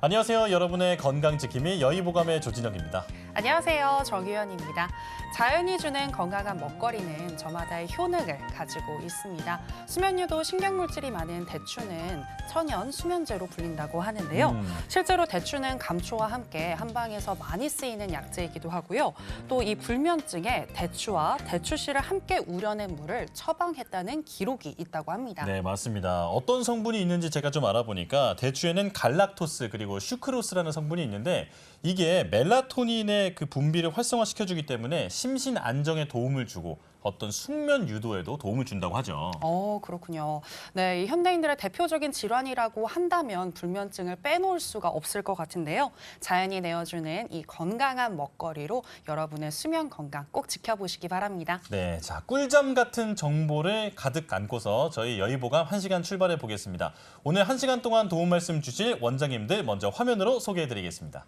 안녕하세요. 여러분의 건강지킴이 여의보감의 조진혁입니다. 안녕하세요. 정유현입니다. 자연이 주는 건강한 먹거리는 저마다의 효능을 가지고 있습니다. 수면유도 신경물질이 많은 대추는 천연 수면제로 불린다고 하는데요. 실제로 대추는 감초와 함께 한방에서 많이 쓰이는 약재이기도 하고요. 또 이 불면증에 대추와 대추씨를 함께 우려낸 물을 처방했다는 기록이 있다고 합니다. 네, 맞습니다. 어떤 성분이 있는지 제가 좀 알아보니까 대추에는 갈락토스 그리고 슈크로스라는 성분이 있는데 이게 멜라토닌의 그 분비를 활성화시켜주기 때문에 심신 안정에 도움을 주고 어떤 숙면 유도에도 도움을 준다고 하죠. 그렇군요. 네, 이 현대인들의 대표적인 질환이라고 한다면 불면증을 빼놓을 수가 없을 것 같은데요. 자연이 내어주는 이 건강한 먹거리로 여러분의 수면 건강 꼭 지켜보시기 바랍니다. 네, 자 꿀잠 같은 정보를 가득 안고서 저희 여의보감 1시간 출발해 보겠습니다. 오늘 1시간 동안 도움 말씀 주실 원장님들 먼저 화면으로 소개해드리겠습니다.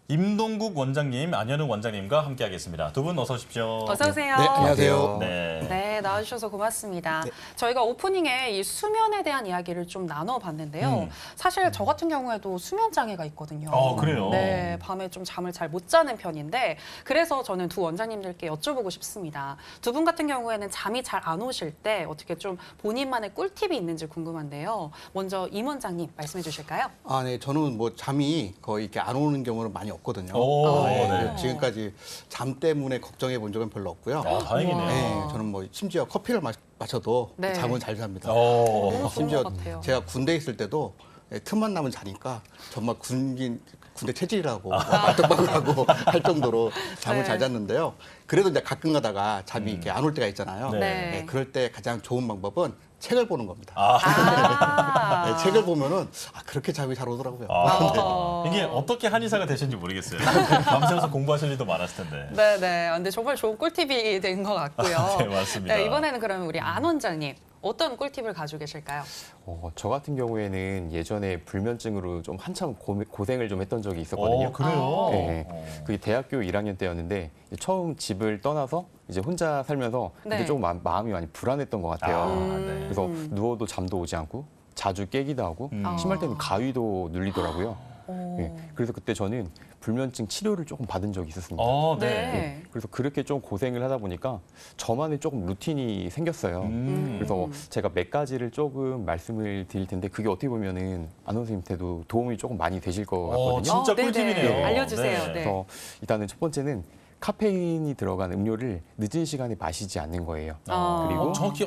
임동국 원장님, 안현웅 원장님과 함께하겠습니다. 두 분 어서 오십시오. 어서 오세요. 네, 안녕하세요. 네. 네, 나와주셔서 고맙습니다. 저희가 오프닝에 이 수면에 대한 이야기를 좀 나눠봤는데요. 사실 저 같은 경우에도 수면 장애가 있거든요. 그래요? 네, 밤에 좀 잠을 잘 못 자는 편인데 그래서 저는 두 원장님들께 여쭤보고 싶습니다. 두 분 같은 경우에는 잠이 잘 안 오실 때 어떻게 좀 본인만의 꿀팁이 있는지 궁금한데요. 먼저 임 원장님 말씀해 주실까요? 네, 저는 뭐 잠이 거의 이렇게 안 오는 경우는 많이 없거든요. 오, 네. 지금까지 잠 때문에 걱정해 본 적은 별로 없고요. 다행이네요. 네, 저는 뭐 심지어 커피를 마셔도 네. 잠은 잘 잡니다. 좋은 심지어 것 같아요. 제가 군대에 있을 때도 틈만 나면 자니까 정말 군대 체질이라고 말뚝박을하고 할 정도로 잠을 네. 잘 잤는데요. 그래도 이제 가끔 가다가 잠이 이렇게 안 올 때가 있잖아요. 네. 네. 그럴 때 가장 좋은 방법은 책을 보는 겁니다. 아. 네, 책을 보면은 그렇게 잠이 잘 오더라고요. 이게 어떻게 한의사가 되신지 모르겠어요. 밤새워서 공부하실 일도 많았을 텐데. 네네. 근데 정말 좋은 꿀팁이 된 것 같고요. 네, 맞습니다. 네, 이번에는 그러면 우리 안 원장님 어떤 꿀팁을 가지고 계실까요? 저 같은 경우에는 예전에 불면증으로 좀 한참 고생을 좀 했던 적이 있었거든요. 그래요? 네. 그게 대학교 1학년 때였는데 처음 집을 떠나서 이제 혼자 살면서 네. 이제 조금 마음이 많이 불안했던 것 같아요. 네. 그래서 누워도 잠도 오지 않고 자주 깨기도 하고 심할 때는 가위도 눌리더라고요. 네. 그래서 그때 저는 불면증 치료를 조금 받은 적이 있었습니다. 네. 그래서 그렇게 좀 고생을 하다 보니까 저만의 조금 루틴이 생겼어요. 그래서 제가 몇 가지를 조금 말씀을 드릴 텐데 그게 어떻게 보면은 안 선생님한테도 도움이 조금 많이 되실 것 같거든요. 진짜 네네. 꿀팁이네요. 알려주세요. 네. 그래서 일단은 첫 번째는 카페인이 들어간 음료를 늦은 시간에 마시지 않는 거예요. 그리고 정확히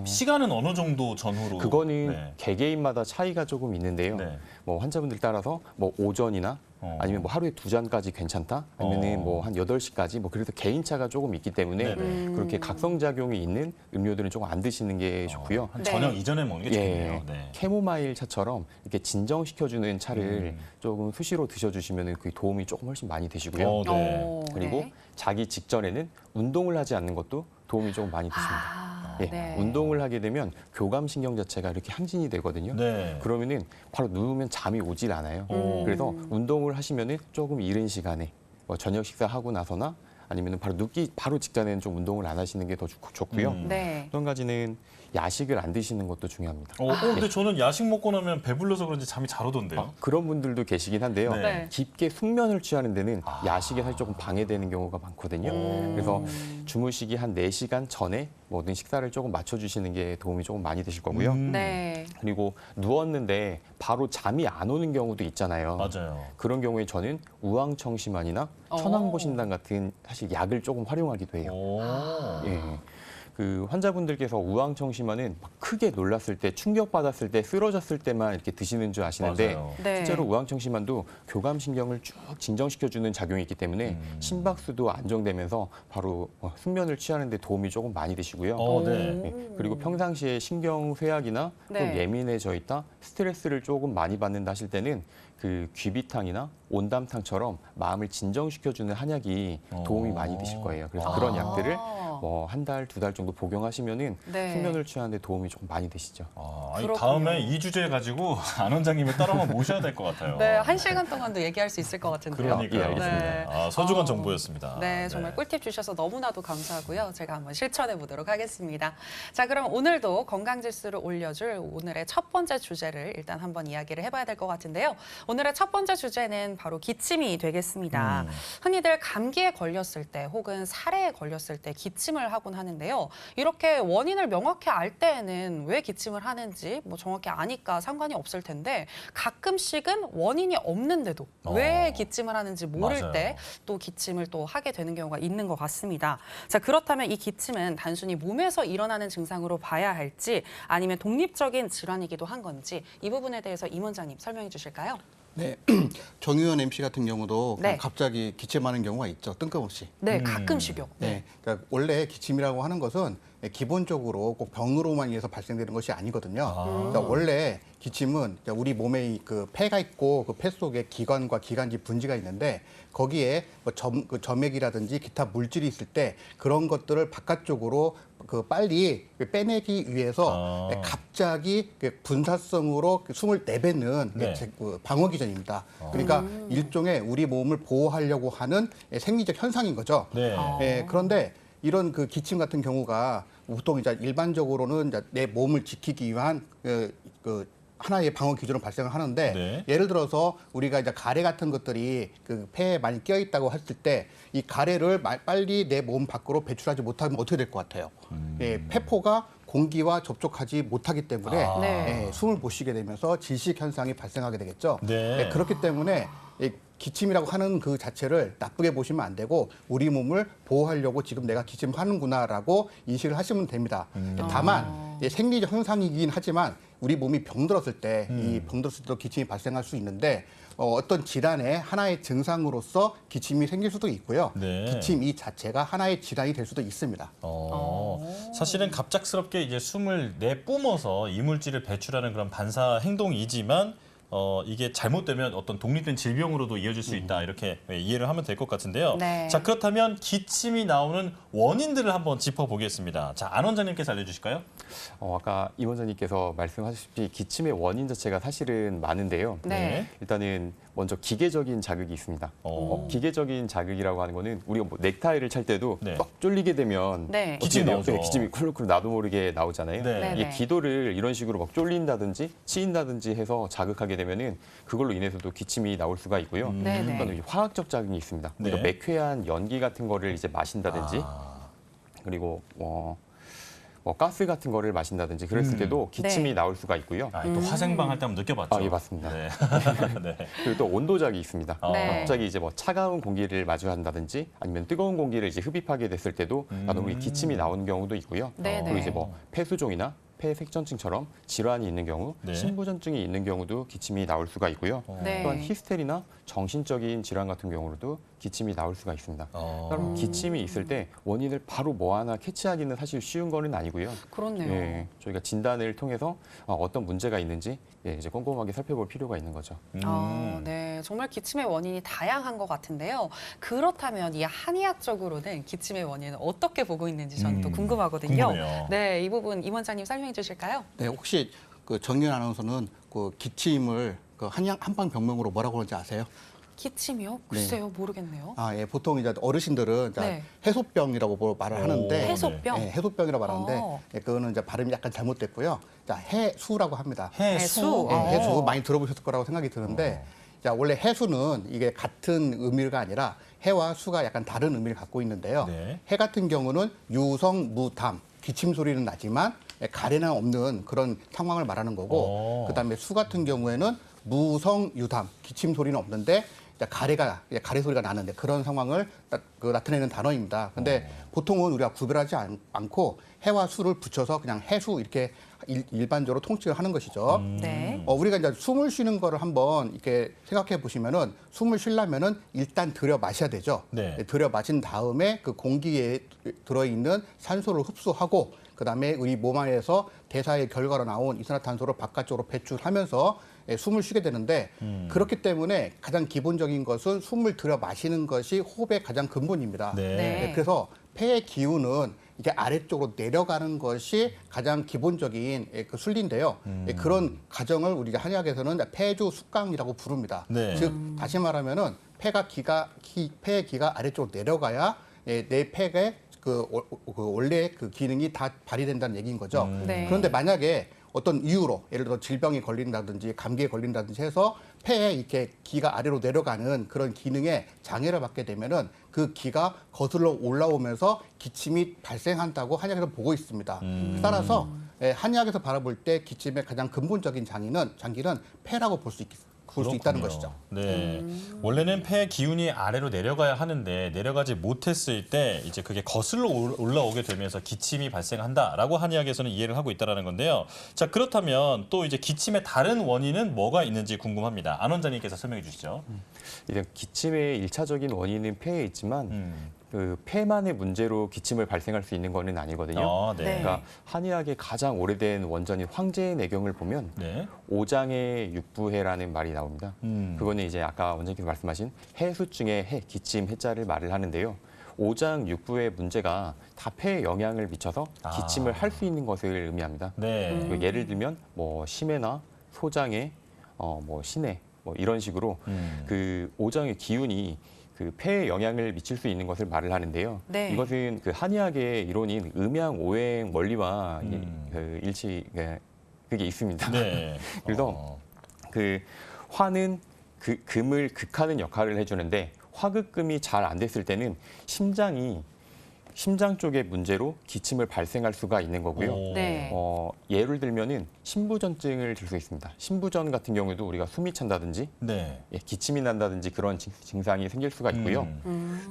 시간은 어느 정도 전후로? 그거는 네. 개개인마다 차이가 조금 있는데요. 네. 뭐 환자분들 따라서 뭐 오전이나 아니면 뭐 하루에 2잔까지 괜찮다? 아니면은 뭐 한 8시까지 뭐 그래서 개인차가 조금 있기 때문에 네네. 그렇게 각성작용이 있는 음료들은 조금 안 드시는 게 좋고요. 한 네. 저녁 이전에 먹는 게 좋겠네요. 예, 네. 캐모마일 차처럼 이렇게 진정시켜주는 차를 조금 수시로 드셔주시면 그 도움이 조금 훨씬 많이 되시고요. 네. 그리고 네. 자기 직전에는 운동을 하지 않는 것도 도움이 조금 많이 되십니다. 예, 네. 운동을 하게 되면 교감신경 자체가 이렇게 항진이 되거든요. 네. 그러면은 바로 누우면 잠이 오질 않아요. 그래서 운동을 하시면은 조금 이른 시간에 뭐 저녁 식사하고 나서나 아니면 바로 눕기 바로 직전에는 좀 운동을 안 하시는 게 더 좋고요. 네. 또 한 가지는 야식을 안 드시는 것도 중요합니다. 근데 저는 야식 먹고 나면 배불러서 그런지 잠이 잘 오던데요. 그런 분들도 계시긴 한데요. 네. 깊게 숙면을 취하는 데는 야식에 사실 조금 방해되는 경우가 많거든요. 그래서 주무시기 한 4시간 전에 모든 식사를 조금 맞춰주시는 게 도움이 조금 많이 되실 거고요. 네. 그리고 누웠는데 바로 잠이 안 오는 경우도 있잖아요. 맞아요. 그런 경우에 저는 우황청심환이나 천황보신단 같은 사실 약을 조금 활용하기도 해요. 오. 예. 그 환자분들께서 우황청심환은 막 크게 놀랐을 때, 충격받았을 때, 쓰러졌을 때만 이렇게 드시는 줄 아시는데 맞아요. 네. 실제로 우황청심환도 교감신경을 쭉 진정시켜주는 작용이 있기 때문에 심박수도 안정되면서 바로 숙면을 취하는 데 도움이 조금 많이 되시고요. 네. 네, 그리고 평상시에 신경쇠약이나 네. 좀 예민해져 있다, 스트레스를 조금 많이 받는다 하실 때는 그 귀비탕이나 온담탕처럼 마음을 진정시켜주는 한약이 도움이 많이 되실 거예요. 그래서 그런 약들을 뭐 한 달, 두 달 정도 복용하시면은 네. 숙면을 취하는 데 도움이 조금 많이 되시죠. 아니, 그렇군요. 다음에 이 주제 가지고 안 원장님을 따로 한번 모셔야 될 것 같아요. 네, 1시간 동안도 얘기할 수 있을 것 같은데요. 그러니까요. 예, 알겠습니다. 네. 소중한 정보였습니다. 네, 정말 꿀팁 주셔서 너무나도 감사하고요. 제가 한번 실천해 보도록 하겠습니다. 자, 그럼 오늘도 건강지수를 올려줄 오늘의 첫 번째 주제를 일단 한번 이야기를 해봐야 될 것 같은데요. 오늘의 첫 번째 주제는 바로 기침이 되겠습니다. 흔히들 감기에 걸렸을 때 혹은 사례에 걸렸을 때 기침을 하곤 하는데요. 이렇게 원인을 명확히 알 때에는 왜 기침을 하는지 뭐 정확히 아니까 상관이 없을 텐데 가끔씩은 원인이 없는데도 왜 기침을 하는지 모를 맞아요. 때 또 기침을 또 하게 되는 경우가 있는 것 같습니다. 자, 그렇다면 이 기침은 단순히 몸에서 일어나는 증상으로 봐야 할지 아니면 독립적인 질환이기도 한 건지 이 부분에 대해서 임 원장님 설명해 주실까요? 네, 정유현 MC 같은 경우도 네. 갑자기 기침하는 경우가 있죠. 뜬금없이. 네, 가끔씩요. 네, 그러니까 원래 기침이라고 하는 것은 기본적으로 꼭 병으로만 의해서 발생되는 것이 아니거든요. 그러니까 원래 기침은 우리 몸에 그 폐가 있고 그 폐 속에 기관과 기관지 분지가 있는데 거기에 뭐 그 점액이라든지 기타 물질이 있을 때 그런 것들을 바깥쪽으로 그 빨리 빼내기 위해서 갑자기 그 분사성으로 숨을 내뱉는 네. 그 방어 기전입니다. 그러니까 일종의 우리 몸을 보호하려고 하는 생리적 현상인 거죠. 네. 그런데 이런 그 기침 같은 경우가 보통 이제 일반적으로는 이제 내 몸을 지키기 위한 그 하나의 방어 기준으로 발생을 하는데 네. 예를 들어서 우리가 이제 가래 같은 것들이 그 폐에 많이 끼어 있다고 했을 때 이 가래를 빨리 내 몸 밖으로 배출하지 못하면 어떻게 될 것 같아요? 폐포가 공기와 접촉하지 못하기 때문에 네. 숨을 못 쉬게 되면서 질식 현상이 발생하게 되겠죠. 네. 그렇기 때문에 이 기침이라고 하는 그 자체를 나쁘게 보시면 안 되고 우리 몸을 보호하려고 지금 내가 기침하는구나라고 인식을 하시면 됩니다. 다만 생리적 현상이긴 하지만 우리 몸이 병들었을 때 이 병들었을 때도 기침이 발생할 수 있는데 어떤 질환의 하나의 증상으로서 기침이 생길 수도 있고요. 네. 기침 이 자체가 하나의 질환이 될 수도 있습니다. 사실은 갑작스럽게 이제 숨을 내뿜어서 이물질을 배출하는 그런 반사 행동이지만 이게 잘못되면 어떤 독립된 질병으로도 이어질 수 있다 이렇게 이해를 하면 될 것 같은데요. 네. 자, 그렇다면 기침이 나오는 원인들을 한번 짚어보겠습니다. 자, 안 원장님께서 알려주실까요? 아까 임 원장님께서 말씀하셨듯이 기침의 원인 자체가 사실은 많은데요. 네. 일단은 먼저 기계적인 자극이 있습니다. 기계적인 자극이라고 하는 거는 우리가 뭐 넥타이를 찰 때도 네. 꽉 졸리게 되면 네. 어떻게 기침이 돼요? 나오죠. 네, 기침이 쿨쿨 나도 모르게 나오잖아요. 네. 네. 이게 기도를 이런 식으로 막 쫄린다든지 치인다든지 해서 자극하게 되면은 그걸로 인해서도 기침이 나올 수가 있고요. 네, 네. 그다음에 화학적 자극이 있습니다. 우리가 네. 매캐한 연기 같은 거를 이제 마신다든지 그리고 가스 같은 거를 마신다든지 그랬을 때도 기침이 네. 나올 수가 있고요. 또 화생방 할 때 한번 느껴봤죠? 예, 맞습니다. 네. 네. 그리고 또 온도작이 있습니다. 네. 갑자기 이제 뭐 차가운 공기를 마주한다든지 아니면 뜨거운 공기를 이제 흡입하게 됐을 때도 나도 모르게 기침이 나오는 경우도 있고요. 네, 그리고 네. 이제 뭐 폐수종이나 폐색전증처럼 질환이 있는 경우, 네. 신부전증이 있는 경우도 기침이 나올 수가 있고요. 네. 또한 히스테리나 정신적인 질환 같은 경우로도 기침이 나올 수가 있습니다. 그럼 기침이 있을 때 원인을 바로 뭐 하나 캐치하기는 사실 쉬운 거는 아니고요. 그렇네요. 예, 저희가 진단을 통해서 어떤 문제가 있는지 이제 꼼꼼하게 살펴볼 필요가 있는 거죠. 네, 정말 기침의 원인이 다양한 것 같은데요. 그렇다면 이 한의학적으로는 기침의 원인을 어떻게 보고 있는지 저는 또 궁금하거든요. 궁금해요. 네, 이 부분 임 원장님 설명해 주실까요? 네, 혹시 그 정윤 아나운서는 그 기침을 그 한방 병명으로 뭐라고 그러는지 아세요? 기침이요? 글쎄요, 모르겠네요. 예, 보통 이제 어르신들은 네. 해소병이라고 말을 하는데 해소병? 예, 해소병이라고 말하는데 어. 그거는 이제 발음이 약간 잘못됐고요. 자, 해수라고 합니다. 해수? 예, 어. 해수 많이 들어보셨을 거라고 생각이 드는데 자, 원래 해수는 이게 같은 의미가 아니라 해와 수가 약간 다른 의미를 갖고 있는데요. 네. 해 같은 경우는 유성 무담 기침 소리는 나지만 가래는 없는 그런 상황을 말하는 거고 그다음에 수 같은 경우에는 무성 유담 기침 소리는 없는데 가래 소리가 나는데 그런 상황을 나타내는 단어입니다. 근데 보통은 우리가 구별하지 않고 해와 수를 붙여서 그냥 해수 이렇게 일반적으로 통칭을 하는 것이죠. 네. 우리가 이제 숨을 쉬는 거를 한번 이렇게 생각해 보시면은 숨을 쉬려면은 일단 들여 마셔야 되죠. 네. 들여 마신 다음에 그 공기에 들어있는 산소를 흡수하고 그다음에 우리 몸 안에서 대사의 결과로 나온 이산화탄소를 바깥쪽으로 배출하면서 숨을 쉬게 되는데 그렇기 때문에 가장 기본적인 것은 숨을 들여 마시는 것이 호흡의 가장 근본입니다. 네. 네. 그래서 폐의 기운은 이게 아래쪽으로 내려가는 것이 가장 기본적인 그 순리인데요. 그런 과정을 우리가 한의학에서는 폐주 숙강이라고 부릅니다. 네. 즉 다시 말하면은 폐의 기가 아래쪽으로 내려가야 내 폐의 그 원래 그 기능이 다 발휘된다는 얘기인 거죠. 네. 그런데 만약에 어떤 이유로 예를 들어 질병이 걸린다든지 감기에 걸린다든지 해서 폐에 이렇게 기가 아래로 내려가는 그런 기능에 장애를 받게 되면은 그 기가 거슬러 올라오면서 기침이 발생한다고 한의학에서 보고 있습니다. 따라서 한의학에서 바라볼 때 기침의 가장 근본적인 장기는 폐라고 볼 수 있다는 것이죠. 네. 원래는 폐의 기운이 아래로 내려가야 하는데 내려가지 못했을 때 이제 그게 거슬러 올라오게 되면서 기침이 발생한다라고 한의학에서는 이해를 하고 있다라는 건데요. 자, 그렇다면 또 이제 기침의 다른 원인은 뭐가 있는지 궁금합니다. 안 원장님께서 설명해 주시죠. 이제 기침의 일차적인 원인은 폐에 있지만 그 폐만의 문제로 기침을 발생할 수 있는 거는 아니거든요. 네. 네. 그러니까 한의학의 가장 오래된 원전인 황제내경을 보면 네. 오장의 육부해라는 말이 나옵니다. 그거는 이제 아까 원장님께서 말씀하신 해수증의 해, 기침, 해자를 말을 하는데요. 오장 육부의 문제가 다 폐에 영향을 미쳐서 기침을 할 수 있는 것을 의미합니다. 네. 그리고 예를 들면 뭐 심해나 소장애, 뭐 신해, 뭐 이런 식으로 그 오장의 기운이 그 폐에 영향을 미칠 수 있는 것을 말을 하는데요. 네. 이것은 그 한의학의 이론인 음양 오행 원리와 그 그게 있습니다. 네. 그래서 그 화는 그 금을 극하는 역할을 해주는데 화극금이 잘 안 됐을 때는 심장 쪽의 문제로 기침을 발생할 수가 있는 거고요. 네. 예를 들면은 신부전증을 들 수 있습니다. 신부전 같은 경우도 우리가 숨이 찬다든지 네. 기침이 난다든지 그런 증상이 생길 수가 있고요.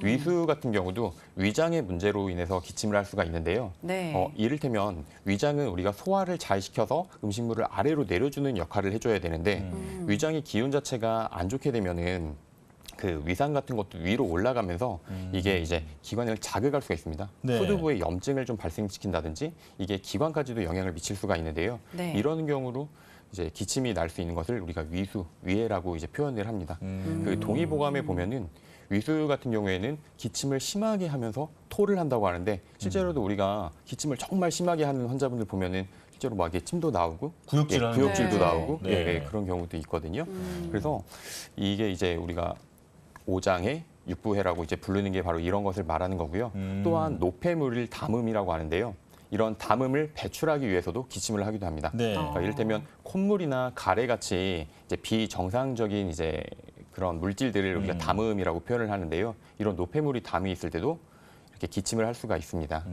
위수 같은 경우도 위장의 문제로 인해서 기침을 할 수가 있는데요. 네. 이를테면 위장은 우리가 소화를 잘 시켜서 음식물을 아래로 내려주는 역할을 해줘야 되는데 위장의 기운 자체가 안 좋게 되면은 그 위산 같은 것도 위로 올라가면서 이게 이제 기관을 자극할 수가 있습니다. 네. 후두부에 염증을 좀 발생시킨다든지 이게 기관까지도 영향을 미칠 수가 있는데요. 네. 이런 경우로 이제 기침이 날 수 있는 것을 우리가 위수, 위해라고 이제 표현을 합니다. 그 동의보감에 보면은 위수 같은 경우에는 기침을 심하게 하면서 토를 한다고 하는데 실제로도 우리가 기침을 정말 심하게 하는 환자분들 보면은 실제로 막 이게 침도 나오고 구역질하는 구역질도 네. 나오고 네. 그런 경우도 있거든요. 그래서 이게 이제 우리가 오장의 육부해라고 이제 부르는 게 바로 이런 것을 말하는 거고요. 또한 노폐물을 담음이라고 하는데요. 이런 담음을 배출하기 위해서도 기침을 하기도 합니다. 네. 그러니까 이를테면 콧물이나 가래 같이 이제 비정상적인 이제 그런 물질들을 우리가 담음이라고 표현을 하는데요. 이런 노폐물이 담이 있을 때도 이렇게 기침을 할 수가 있습니다.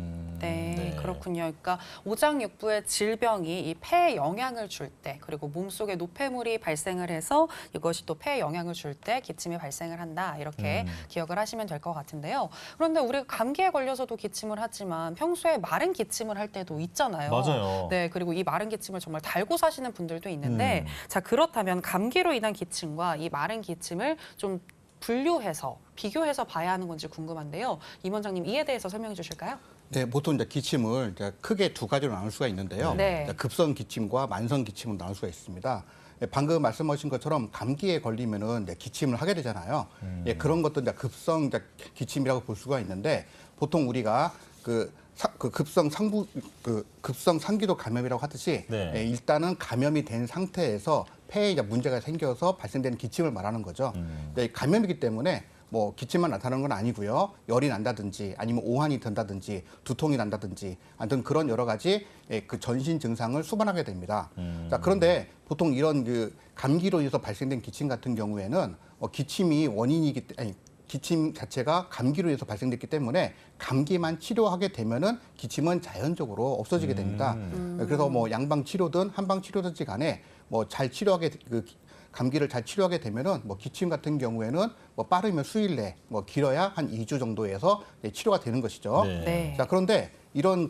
네, 그렇군요. 그러니까 오장육부의 질병이 이 폐에 영향을 줄 때, 그리고 몸속에 노폐물이 발생을 해서 이것이 또 폐에 영향을 줄 때 기침이 발생을 한다. 이렇게 기억을 하시면 될 것 같은데요. 그런데 우리가 감기에 걸려서도 기침을 하지만 평소에 마른 기침을 할 때도 있잖아요. 맞아요. 네, 그리고 이 마른 기침을 정말 달고 사시는 분들도 있는데, 자, 그렇다면 감기로 인한 기침과 이 마른 기침을 좀 분류해서 비교해서 봐야 하는 건지 궁금한데요. 임 원장님 이에 대해서 설명해 주실까요? 네, 보통 이제 기침을 이제 크게 두 가지로 나눌 수가 있는데요. 네. 이제 급성 기침과 만성 기침을 나눌 수가 있습니다. 방금 말씀하신 것처럼 감기에 걸리면은 이제 기침을 하게 되잖아요. 그런 것도 이제 급성 이제 기침이라고 볼 수가 있는데 보통 우리가 급성 상기도 감염이라고 하듯이 네. 일단은 감염이 된 상태에서 폐에 이제 문제가 생겨서 발생되는 기침을 말하는 거죠. 감염이기 때문에 뭐 기침만 나타나는 건 아니고요. 열이 난다든지 아니면 오한이 든다든지 두통이 난다든지 아무튼 그런 여러 가지 그 전신 증상을 수반하게 됩니다. 자, 그런데 보통 이런 그 감기로 인해서 발생된 기침 같은 경우에는 기침 자체가 감기로 인해서 발생됐기 때문에 감기만 치료하게 되면은 기침은 자연적으로 없어지게 됩니다. 그래서 뭐 양방 치료든 한방 치료든지 간에 뭐 잘 치료하게 감기를 잘 치료하게 되면은 뭐 기침 같은 경우에는 뭐 빠르면 수일 내, 뭐 길어야 한 2주 정도에서 치료가 되는 것이죠. 네. 네. 자, 그런데 이런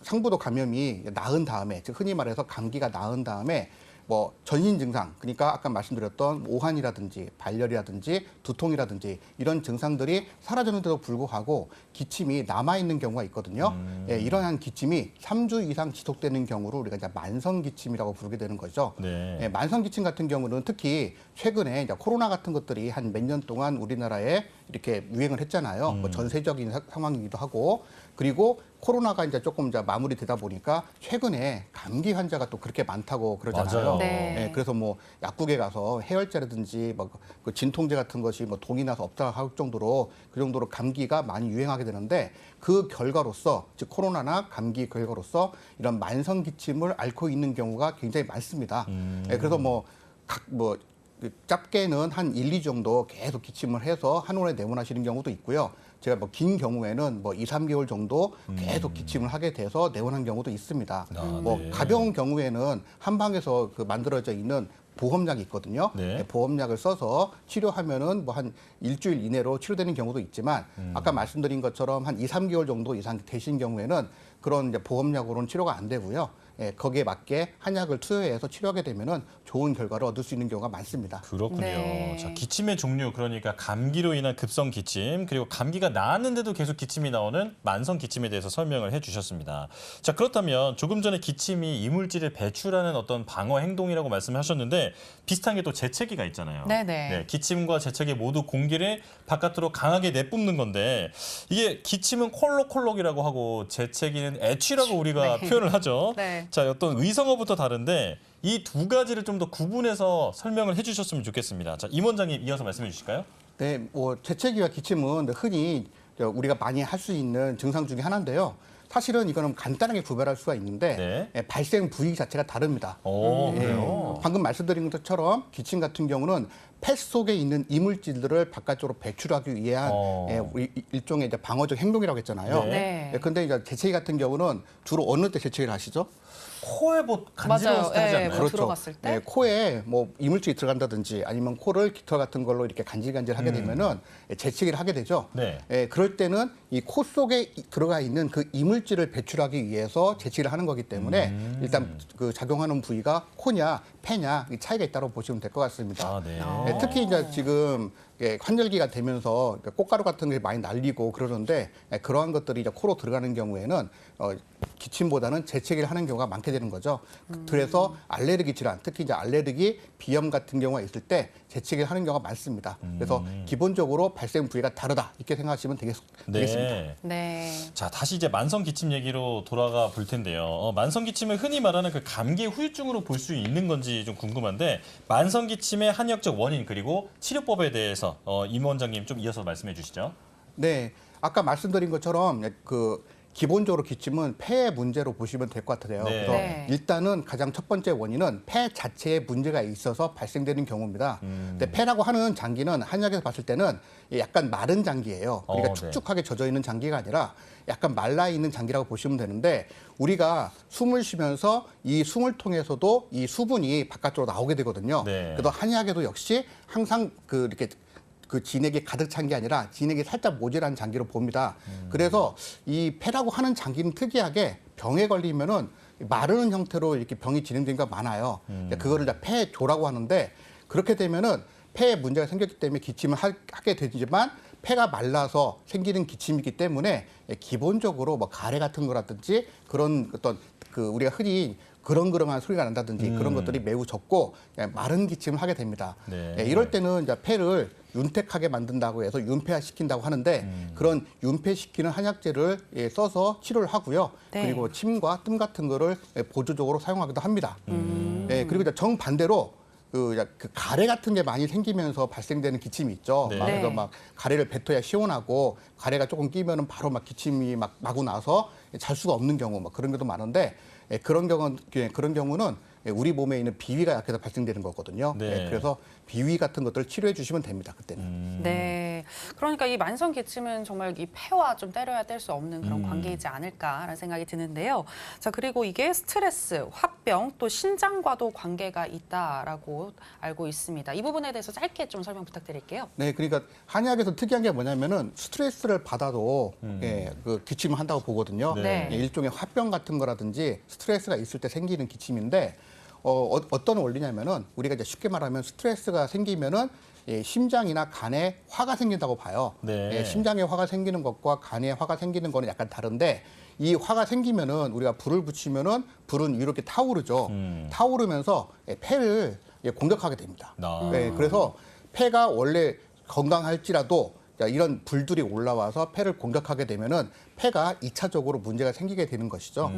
상부도 감염이 나은 다음에, 즉 흔히 말해서 감기가 나은 다음에 뭐 전신 증상, 그러니까 아까 말씀드렸던 오한이라든지 발열이라든지 두통이라든지 이런 증상들이 사라졌는데도 불구하고 기침이 남아있는 경우가 있거든요. 예, 이러한 기침이 3주 이상 지속되는 경우를 우리가 이제 만성 기침이라고 부르게 되는 거죠. 네. 예, 만성 기침 같은 경우는 특히 최근에 이제 코로나 같은 것들이 한 몇 년 동안 우리나라에 이렇게 유행을 했잖아요. 뭐 전세적인 상황이기도 하고, 그리고 코로나가 이제 조금 이제 마무리되다 보니까 최근에 감기 환자가 또 그렇게 많다고 그러잖아요. 맞아요. 네. 예, 그래서 뭐 약국에 가서 해열제라든지 그 진통제 같은 것이 뭐 동이 나서 없다 할 정도로 그 정도로 감기가 많이 유행하게 되는데, 그 결과로서, 즉 코로나나 감기 결과로서 이런 만성 기침을 앓고 있는 경우가 굉장히 많습니다. 예, 그래서 짧게는 한 1, 2주 정도 계속 기침을 해서 한원에 내원하시는 경우도 있고요. 제가 뭐 긴 경우에는 뭐 2, 3개월 정도 계속 기침을 하게 돼서 내원한 경우도 있습니다. 뭐 네. 가벼운 경우에는 한방에서 그 만들어져 있는 보험약이 있거든요. 네. 보험약을 써서 치료하면은 뭐 한 일주일 이내로 치료되는 경우도 있지만, 아까 말씀드린 것처럼 한 2, 3개월 정도 이상 되신 경우에는 그런 이제 보험약으로는 치료가 안 되고요. 예, 거기에 맞게 한약을 투여해서 치료하게 되면은 좋은 결과를 얻을 수 있는 경우가 많습니다. 그렇군요. 네. 자, 기침의 종류, 그러니까 감기로 인한 급성 기침, 그리고 감기가 나았는데도 계속 기침이 나오는 만성 기침에 대해서 설명을 해주셨습니다. 자, 그렇다면 조금 전에 기침이 이물질을 배출하는 어떤 방어 행동이라고 말씀하셨는데, 비슷한 게 또 재채기가 있잖아요. 네네. 네, 기침과 재채기 모두 공기를 바깥으로 강하게 내뿜는 건데, 이게 기침은 콜록콜록이라고 하고 재채기는 애취라고 우리가 네. 표현을 하죠. 네. 자, 어떤 의성어부터 다른데 이 두 가지를 좀 더 구분해서 설명을 해주셨으면 좋겠습니다. 자, 임 원장님 이어서 말씀해 주실까요? 네, 뭐 재채기와 기침은 흔히 우리가 많이 할 수 있는 증상 중에 하나인데요. 사실은 이거는 간단하게 구별할 수가 있는데, 네. 예, 발생 부위 자체가 다릅니다. 오, 예, 그래요? 방금 말씀드린 것처럼 기침 같은 경우는 폐 속에 있는 이물질들을 바깥쪽으로 배출하기 위한 예, 우리 일종의 이제 방어적 행동이라고 했잖아요. 네. 네. 예, 근데 이제 재채기 같은 경우는 주로 어느 때 재채기를 하시죠? 코에 뭐 간지러웠을 때 하지 맞아요. 않나요? 뭐 들어갔을 때? 네, 코에 뭐 이물질이 들어간다든지 아니면 코를 깃털 같은 걸로 이렇게 간질간질하게 되면은 재채기를 하게 되죠. 네. 예, 그럴 때는 이 코 속에 들어가 있는 그 이물질을 배출하기 위해서 재채기를 하는 거기 때문에 일단 그 작용하는 부위가 코냐 폐냐 이 차이가 있다고 보시면 될 것 같습니다. 아, 네. 예, 특히 이제 지금 환절기가 되면서 꽃가루 같은 게 많이 날리고 그러는데, 그러한 것들이 이제 코로 들어가는 경우에는 기침보다는 재채기를 하는 경우가 많게 되는 거죠. 그래서 알레르기 질환, 특히 이제 알레르기, 비염 같은 경우가 있을 때 재채기를 하는 경우가 많습니다. 그래서 기본적으로 발생 부위가 다르다 이렇게 생각하시면 되겠습니다. 네. 네. 자, 다시 이제 만성 기침 얘기로 돌아가 볼 텐데요. 만성 기침을 흔히 말하는 그 감기 후유증으로 볼 수 있는 건지 좀 궁금한데, 만성 기침의 한의학적 원인 그리고 치료법에 대해서 임 원장님 좀 이어서 말씀해 주시죠. 네, 아까 말씀드린 것처럼 기본적으로 기침은 폐의 문제로 보시면 될 것 같아요. 네. 그래서 네. 일단은 가장 첫 번째 원인은 폐 자체에 문제가 있어서 발생되는 경우입니다. 근데 폐라고 하는 장기는 한의학에서 봤을 때는 약간 마른 장기예요. 그러니까 네. 축축하게 젖어 있는 장기가 아니라 약간 말라 있는 장기라고 보시면 되는데, 우리가 숨을 쉬면서 이 숨을 통해서도 이 수분이 바깥으로 나오게 되거든요. 네. 그래서 한의학에도 역시 항상 이렇게 그 진액이 가득 찬 게 아니라 진액이 살짝 모자란 장기로 봅니다. 그래서 이 폐라고 하는 장기는 특이하게 병에 걸리면은 마르는 형태로 이렇게 병이 진행된 경우가 많아요. 그거를 이제 폐조라고 하는데, 그렇게 되면은 폐에 문제가 생겼기 때문에 기침을 하게 되지만 폐가 말라서 생기는 기침이기 때문에 기본적으로 뭐 가래 같은 거라든지 그런 어떤 우리가 흔히 그렁그렁한 소리가 난다든지 그런 것들이 매우 적고 마른 기침을 하게 됩니다. 네. 이럴 때는 이제 폐를 윤택하게 만든다고 해서 윤폐화 시킨다고 하는데, 그런 윤폐시키는 한약재를 써서 치료를 하고요. 네. 그리고 침과 뜸 같은 거를 보조적으로 사용하기도 합니다. 그리고 이제 정반대로 그 가래 같은 게 많이 생기면서 발생되는 기침이 있죠. 네. 그래서 막 가래를 뱉어야 시원하고, 가래가 조금 끼면은 바로 막 기침이 막 마구 나서 잘 수가 없는 경우 막 그런 경우도 많은데, 그런 경우는 우리 몸에 있는 비위가 약해서 발생되는 거거든요. 네. 그래서 비위 같은 것들을 치료해 주시면 됩니다. 그때는. 네. 그러니까 이 만성 기침은 정말 이 폐와 좀 때려야 뗄 수 없는 그런 관계이지 않을까라는 생각이 드는데요. 자, 그리고 이게 스트레스, 화병, 또 신장과도 관계가 있다라고 알고 있습니다. 이 부분에 대해서 짧게 좀 설명 부탁드릴게요. 네, 그러니까 한의학에서 특이한 게 뭐냐면은 스트레스를 받아도 그 기침을 한다고 보거든요. 네. 일종의 화병 같은 거라든지 스트레스가 있을 때 생기는 기침인데 어떤 원리냐면은 우리가 이제 쉽게 말하면 스트레스가 생기면은 심장이나 간에 화가 생긴다고 봐요. 네. 심장에 화가 생기는 것과 간에 화가 생기는 거는 약간 다른데 이 화가 생기면은 우리가 불을 붙이면은 불은 위로 이렇게 타오르죠. 타오르면서 폐를 공격하게 됩니다. 아. 그래서 폐가 원래 건강할지라도 이런 불들이 올라와서 폐를 공격하게 되면은 폐가 2차적으로 문제가 생기게 되는 것이죠.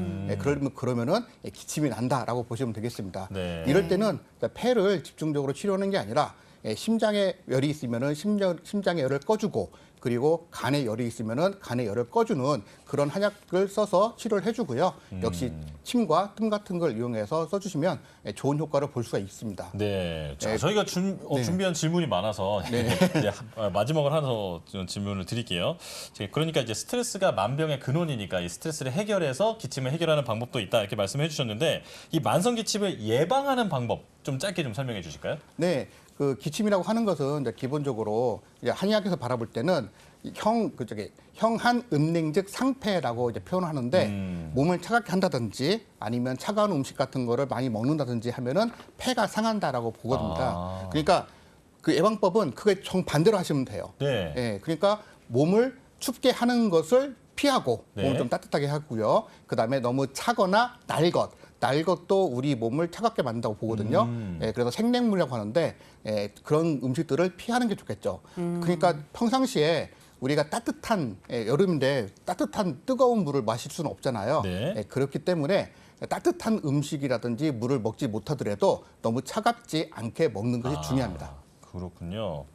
그러면은 기침이 난다라고 보시면 되겠습니다. 네. 이럴 때는 폐를 집중적으로 치료하는 게 아니라 심장에 열이 있으면은 심장의 열을 꺼주고 그리고 간에 열이 있으면은 간의 열을 꺼주는 그런 한약을 써서 치료를 해주고요. 역시 침과 뜸 같은 걸 이용해서 써주시면 좋은 효과를 볼 수가 있습니다. 네. 자, 저희가 준비한 질문이 많아서 이제 마지막으로 하나 더 질문을 드릴게요. 그러니까 이제 스트레스가 만병의 근원이니까 이 스트레스를 해결해서 기침을 해결하는 방법도 있다 이렇게 말씀해 주셨는데 이 만성 기침을 예방하는 방법 좀 짧게 좀 설명해 주실까요? 네, 그 기침이라고 하는 것은 이제 기본적으로 이제 한의학에서 바라볼 때는 형한음냉즉 상패라고 이제 표현하는데 몸을 차갑게 한다든지 아니면 차가운 음식 같은 거를 많이 먹는다든지 하면은 폐가 상한다라고 보거든요. 그러니까 그 예방법은 그게 정반대로 하시면 돼요. 네. 예, 그러니까 몸을 춥게 하는 것을 피하고 네. 몸을 좀 따뜻하게 하고요. 그다음에 너무 차거나 날 것도 우리 몸을 차갑게 만든다고 보거든요. 그래서 생냉물이라고 하는데 그런 음식들을 피하는 게 좋겠죠. 그러니까 평상시에 우리가 따뜻한 여름인데 따뜻한 뜨거운 물을 마실 수는 없잖아요. 네. 그렇기 때문에 따뜻한 음식이라든지 물을 먹지 못하더라도 너무 차갑지 않게 먹는 것이 중요합니다. 그렇군요.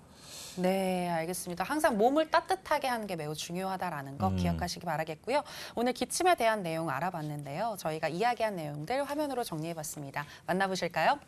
네, 알겠습니다. 항상 몸을 따뜻하게 하는 게 매우 중요하다라는 거 기억하시기 바라겠고요. 오늘 기침에 대한 내용 알아봤는데요. 저희가 이야기한 내용들 화면으로 정리해봤습니다. 만나보실까요?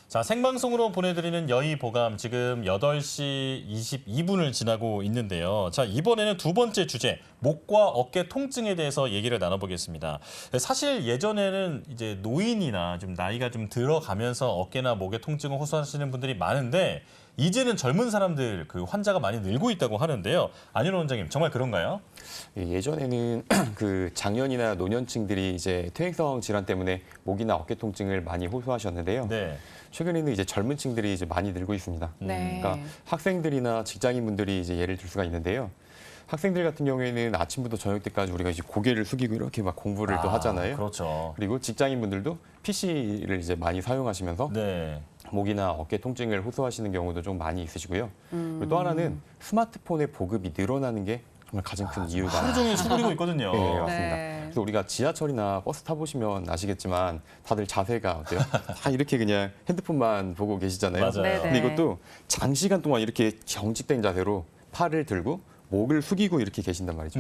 자, 생방송으로 보내드리는 여의보감 지금 8시 22분을 지나고 있는데요. 자, 이번에는 두 번째 주제, 목과 어깨 통증에 대해서 얘기를 나눠보겠습니다. 사실 예전에는 이제 노인이나 좀 나이가 좀 들어가면서 어깨나 목의 통증을 호소하시는 분들이 많은데 이제는 젊은 사람들 그 환자가 많이 늘고 있다고 하는데요. 안윤호 원장님, 정말 그런가요? 예전에는 그 장년이나 노년층들이 이제 퇴행성 질환 때문에 목이나 어깨 통증을 많이 호소하셨는데요. 네. 최근에는 이제 젊은 층들이 이제 많이 늘고 있습니다. 네. 그러니까 학생들이나 직장인분들이 이제 예를 들 수가 있는데요. 학생들 같은 경우에는 아침부터 저녁 때까지 우리가 이제 고개를 숙이고 이렇게 막 공부를 또 하잖아요. 그렇죠. 그리고 직장인분들도 PC를 이제 많이 사용하시면서 네. 목이나 어깨 통증을 호소하시는 경우도 좀 많이 있으시고요. 그리고 또 하나는 스마트폰의 보급이 늘어나는 게 정말 가장 큰 이유가 하루 종일 수그리고 있거든요. 네, 맞습니다. 네. 그래서 우리가 지하철이나 버스 타보시면 아시겠지만 다들 자세가 어때요? 다 이렇게 그냥 핸드폰만 보고 계시잖아요. 맞아요. 네네. 근데 이것도 장시간 동안 이렇게 경직된 자세로 팔을 들고 목을 숙이고 이렇게 계신단 말이죠.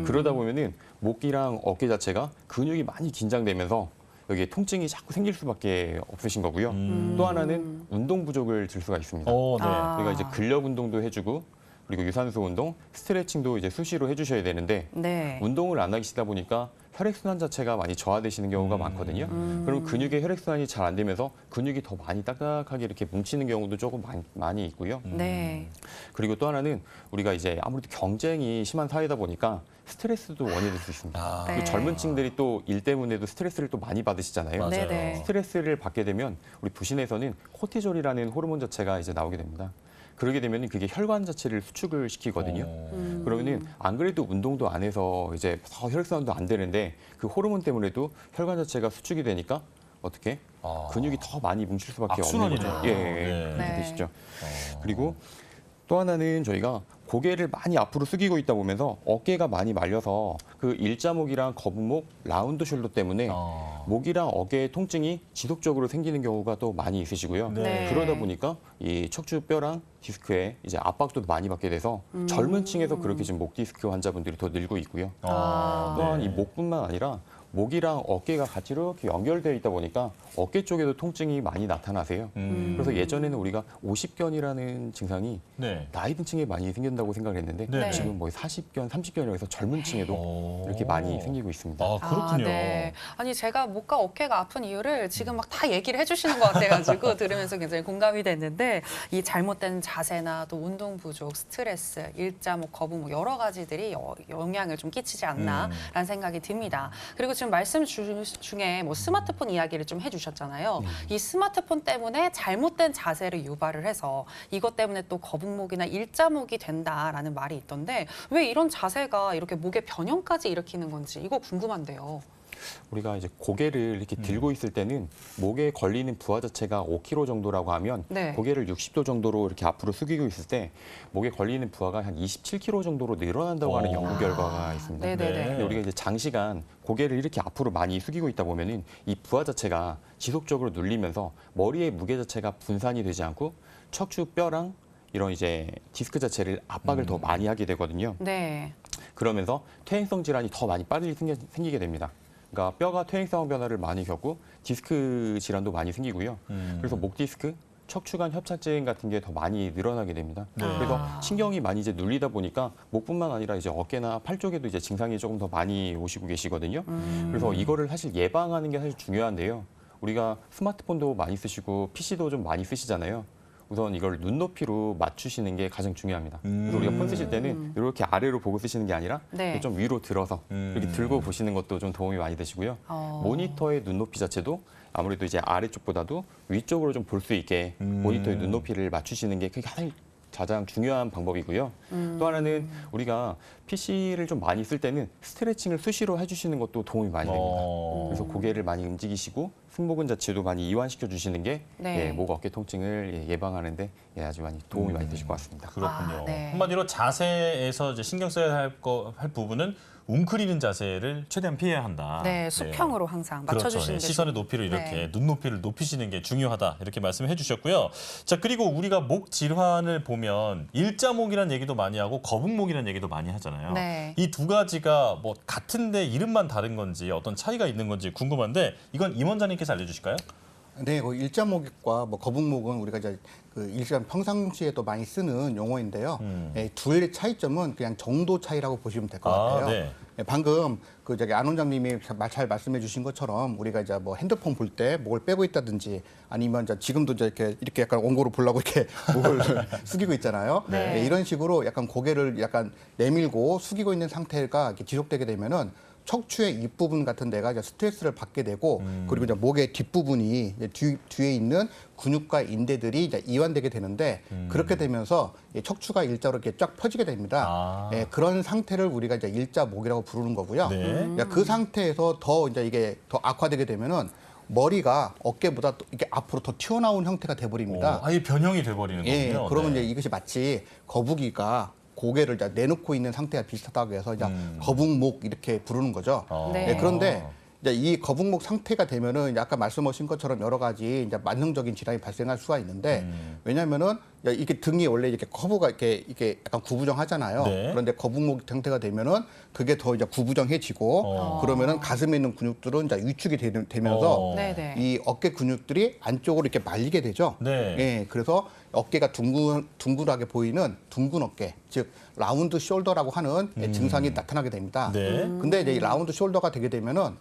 그러다 보면은 목이랑 어깨 자체가 근육이 많이 긴장되면서 여기에 통증이 자꾸 생길 수밖에 없으신 거고요. 또 하나는 운동 부족을 들 수가 있습니다. 오, 네. 그러니까 이제 근력 운동도 해주고 그리고 유산소 운동, 스트레칭도 이제 수시로 해주셔야 되는데 네. 운동을 안 하시다 보니까 혈액순환 자체가 많이 저하되시는 경우가 많거든요. 그럼 근육의 혈액순환이 잘 안 되면서 근육이 더 많이 딱딱하게 이렇게 뭉치는 경우도 조금 많이 있고요. 네. 그리고 또 하나는 우리가 이제 아무래도 경쟁이 심한 사회다 보니까 스트레스도 원인이 될 수 있습니다. 아, 네. 그리고 젊은 층들이 또 일 때문에도 스트레스를 또 많이 받으시잖아요. 맞아요. 네네. 스트레스를 받게 되면 우리 부신에서는 코티졸이라는 호르몬 자체가 이제 나오게 됩니다. 그러게 되면 그게 혈관 자체를 수축을 시키거든요. 그러면은 안 그래도 운동도 안 해서 이제 혈액순환도 안 되는데 그 호르몬 때문에도 혈관 자체가 수축이 되니까 어떻게 아. 근육이 더 많이 뭉칠 수밖에 없는 악순환이네요. 거죠. 예, 네. 그렇게 네. 되시죠. 그리고 또 하나는 저희가 고개를 많이 앞으로 숙이고 있다 보면서 어깨가 많이 말려서 그 일자목이랑 거북목, 라운드 숄더 때문에 목이랑 어깨의 통증이 지속적으로 생기는 경우가 또 많이 있으시고요. 네. 그러다 보니까 이 척추뼈랑 디스크에 이제 압박도 많이 받게 돼서 젊은 층에서 그렇게 지금 목 디스크 환자분들이 더 늘고 있고요. 또한 네. 이 목뿐만 아니라 목이랑 어깨가 같이 이렇게 연결되어 있다 보니까 어깨 쪽에도 통증이 많이 나타나세요. 그래서 예전에는 우리가 50견이라는 증상이 네. 나이 든 층에 많이 생긴다고 생각을 했는데 네. 지금 뭐 40견, 30견이라고 해서 젊은 층에도 오. 이렇게 많이 생기고 있습니다. 아, 그렇군요. 네. 아니 제가 목과 어깨가 아픈 이유를 지금 막 다 얘기를 해주시는 것 같아가지고 들으면서 굉장히 공감이 됐는데 이 잘못된 자세나 또 운동 부족, 스트레스, 일자목, 거북목 여러 가지들이 영향을 좀 끼치지 않나라는 생각이 듭니다. 그리고 지금 말씀 중에 뭐 스마트폰 이야기를 좀 해주셨잖아요. 이 스마트폰 때문에 잘못된 자세를 유발을 해서 이것 때문에 또 거북목이나 일자목이 된다라는 말이 있던데 왜 이런 자세가 이렇게 목의 변형까지 일으키는 건지 이거 궁금한데요. 우리가 이제 고개를 이렇게 들고 있을 때는 목에 걸리는 부하 자체가 5kg 정도라고 하면 네. 고개를 60도 정도로 이렇게 앞으로 숙이고 있을 때 목에 걸리는 부하가 한 27kg 정도로 늘어난다고 하는 연구 결과가 있습니다. 네네네. 근데 우리가 이제 장시간 고개를 이렇게 앞으로 많이 숙이고 있다 보면은 이 부하 자체가 지속적으로 눌리면서 머리의 무게 자체가 분산이 되지 않고 척추뼈랑 이런 이제 디스크 자체를 압박을 더 많이 하게 되거든요. 네. 그러면서 퇴행성 질환이 더 많이 빨리 생기게 됩니다. 그러니까 뼈가 퇴행성 변화를 많이 겪고 디스크 질환도 많이 생기고요. 그래서 목 디스크, 척추관 협착증 같은 게 더 많이 늘어나게 됩니다. 네. 그래서 신경이 많이 이제 눌리다 보니까 목뿐만 아니라 이제 어깨나 팔 쪽에도 이제 증상이 조금 더 많이 오시고 계시거든요. 그래서 이거를 사실 예방하는 게 사실 중요한데요. 우리가 스마트폰도 많이 쓰시고 PC도 좀 많이 쓰시잖아요. 우선 이걸 눈높이로 맞추시는 게 가장 중요합니다. 그래서 우리가 폰 쓰실 때는 이렇게 아래로 보고 쓰시는 게 아니라 네. 좀 위로 들어서 이렇게 들고 보시는 것도 좀 도움이 많이 되시고요. 모니터의 눈높이 자체도 아무래도 이제 아래쪽보다도 위쪽으로 좀 볼 수 있게 모니터의 눈높이를 맞추시는 게 그게 가장 중요한 방법이고요. 또 하나는 우리가 PC를 좀 많이 쓸 때는 스트레칭을 수시로 해주시는 것도 도움이 많이 됩니다. 그래서 고개를 많이 움직이시고 승모근 자체도 많이 이완시켜 주시는 게 네. 목 어깨 통증을 예방하는데 아주 많이 도움이 많이 되실 것 같습니다. 그렇군요. 네. 한마디로 자세에서 이제 신경 써야 할 부분은 웅크리는 자세를 최대한 피해야 한다. 네, 수평으로 항상 맞춰주시는 그렇죠. 게 시선의 높이를 이렇게 네. 눈높이를 높이시는 게 중요하다 이렇게 말씀해 주셨고요. 자, 그리고 우리가 목 질환을 보면 일자목이라는 얘기도 많이 하고 거북목이라는 얘기도 많이 하잖아요. 네. 이 두 가지가 뭐 같은데 이름만 다른 건지 어떤 차이가 있는 건지 궁금한데 이건 임 원장님께서 알려주실까요? 네, 그 일자목과 뭐 거북목은 우리가 이제 그 일반 평상시에도 많이 쓰는 용어인데요. 둘의 차이점은 그냥 정도 차이라고 보시면 될 것 같아요. 네. 방금 그 저기 안 원장님이 잘 말씀해주신 것처럼 우리가 이제 뭐 핸드폰 볼 때 목을 빼고 있다든지 아니면 이제 지금도 이제 이렇게 약간 원고로 보려고 이렇게 목을 숙이고 있잖아요. 네. 네, 이런 식으로 약간 고개를 약간 내밀고 숙이고 있는 상태가 이렇게 지속되게 되면은 척추의 윗부분 같은 데가 이제 스트레스를 받게 되고 그리고 이제 목의 뒷부분이 이제 뒤에 있는 근육과 인대들이 이제 이완되게 되는데 그렇게 되면서 이 척추가 일자로 이렇게 쫙 펴지게 됩니다. 예, 그런 상태를 우리가 이제 일자목이라고 부르는 거고요. 네. 그러니까 그 상태에서 더 이제 이게 더 악화되게 되면은 머리가 어깨보다 또 이게 앞으로 더 튀어나온 형태가 돼버립니다. 아예 변형이 돼버리는 예, 거군요. 그러면 네. 이제 이것이 마치 거북이가 고개를 이제 내놓고 있는 상태가 비슷하다고 해서 이제 거북목 이렇게 부르는 거죠. 네. 예, 그런데 이제 이 거북목 상태가 되면은 아까 말씀하신 것처럼 여러 가지 이제 만성적인 질환이 발생할 수가 있는데 왜냐하면은 이게 등이 원래 이렇게 커브가 이렇게 약간 구부정하잖아요. 네. 그런데 거북목 상태가 되면은 그게 더 이제 구부정해지고 그러면은 가슴에 있는 근육들은 이제 위축이 되면서 네네. 이 어깨 근육들이 안쪽으로 이렇게 말리게 되죠. 네. 예, 그래서 어깨가 둥글하게 보이는 둥근 어깨, 즉 라운드 숄더라고 하는 증상이 나타나게 됩니다. 네. 근데 이제 이 라운드 숄더가 되게 되면은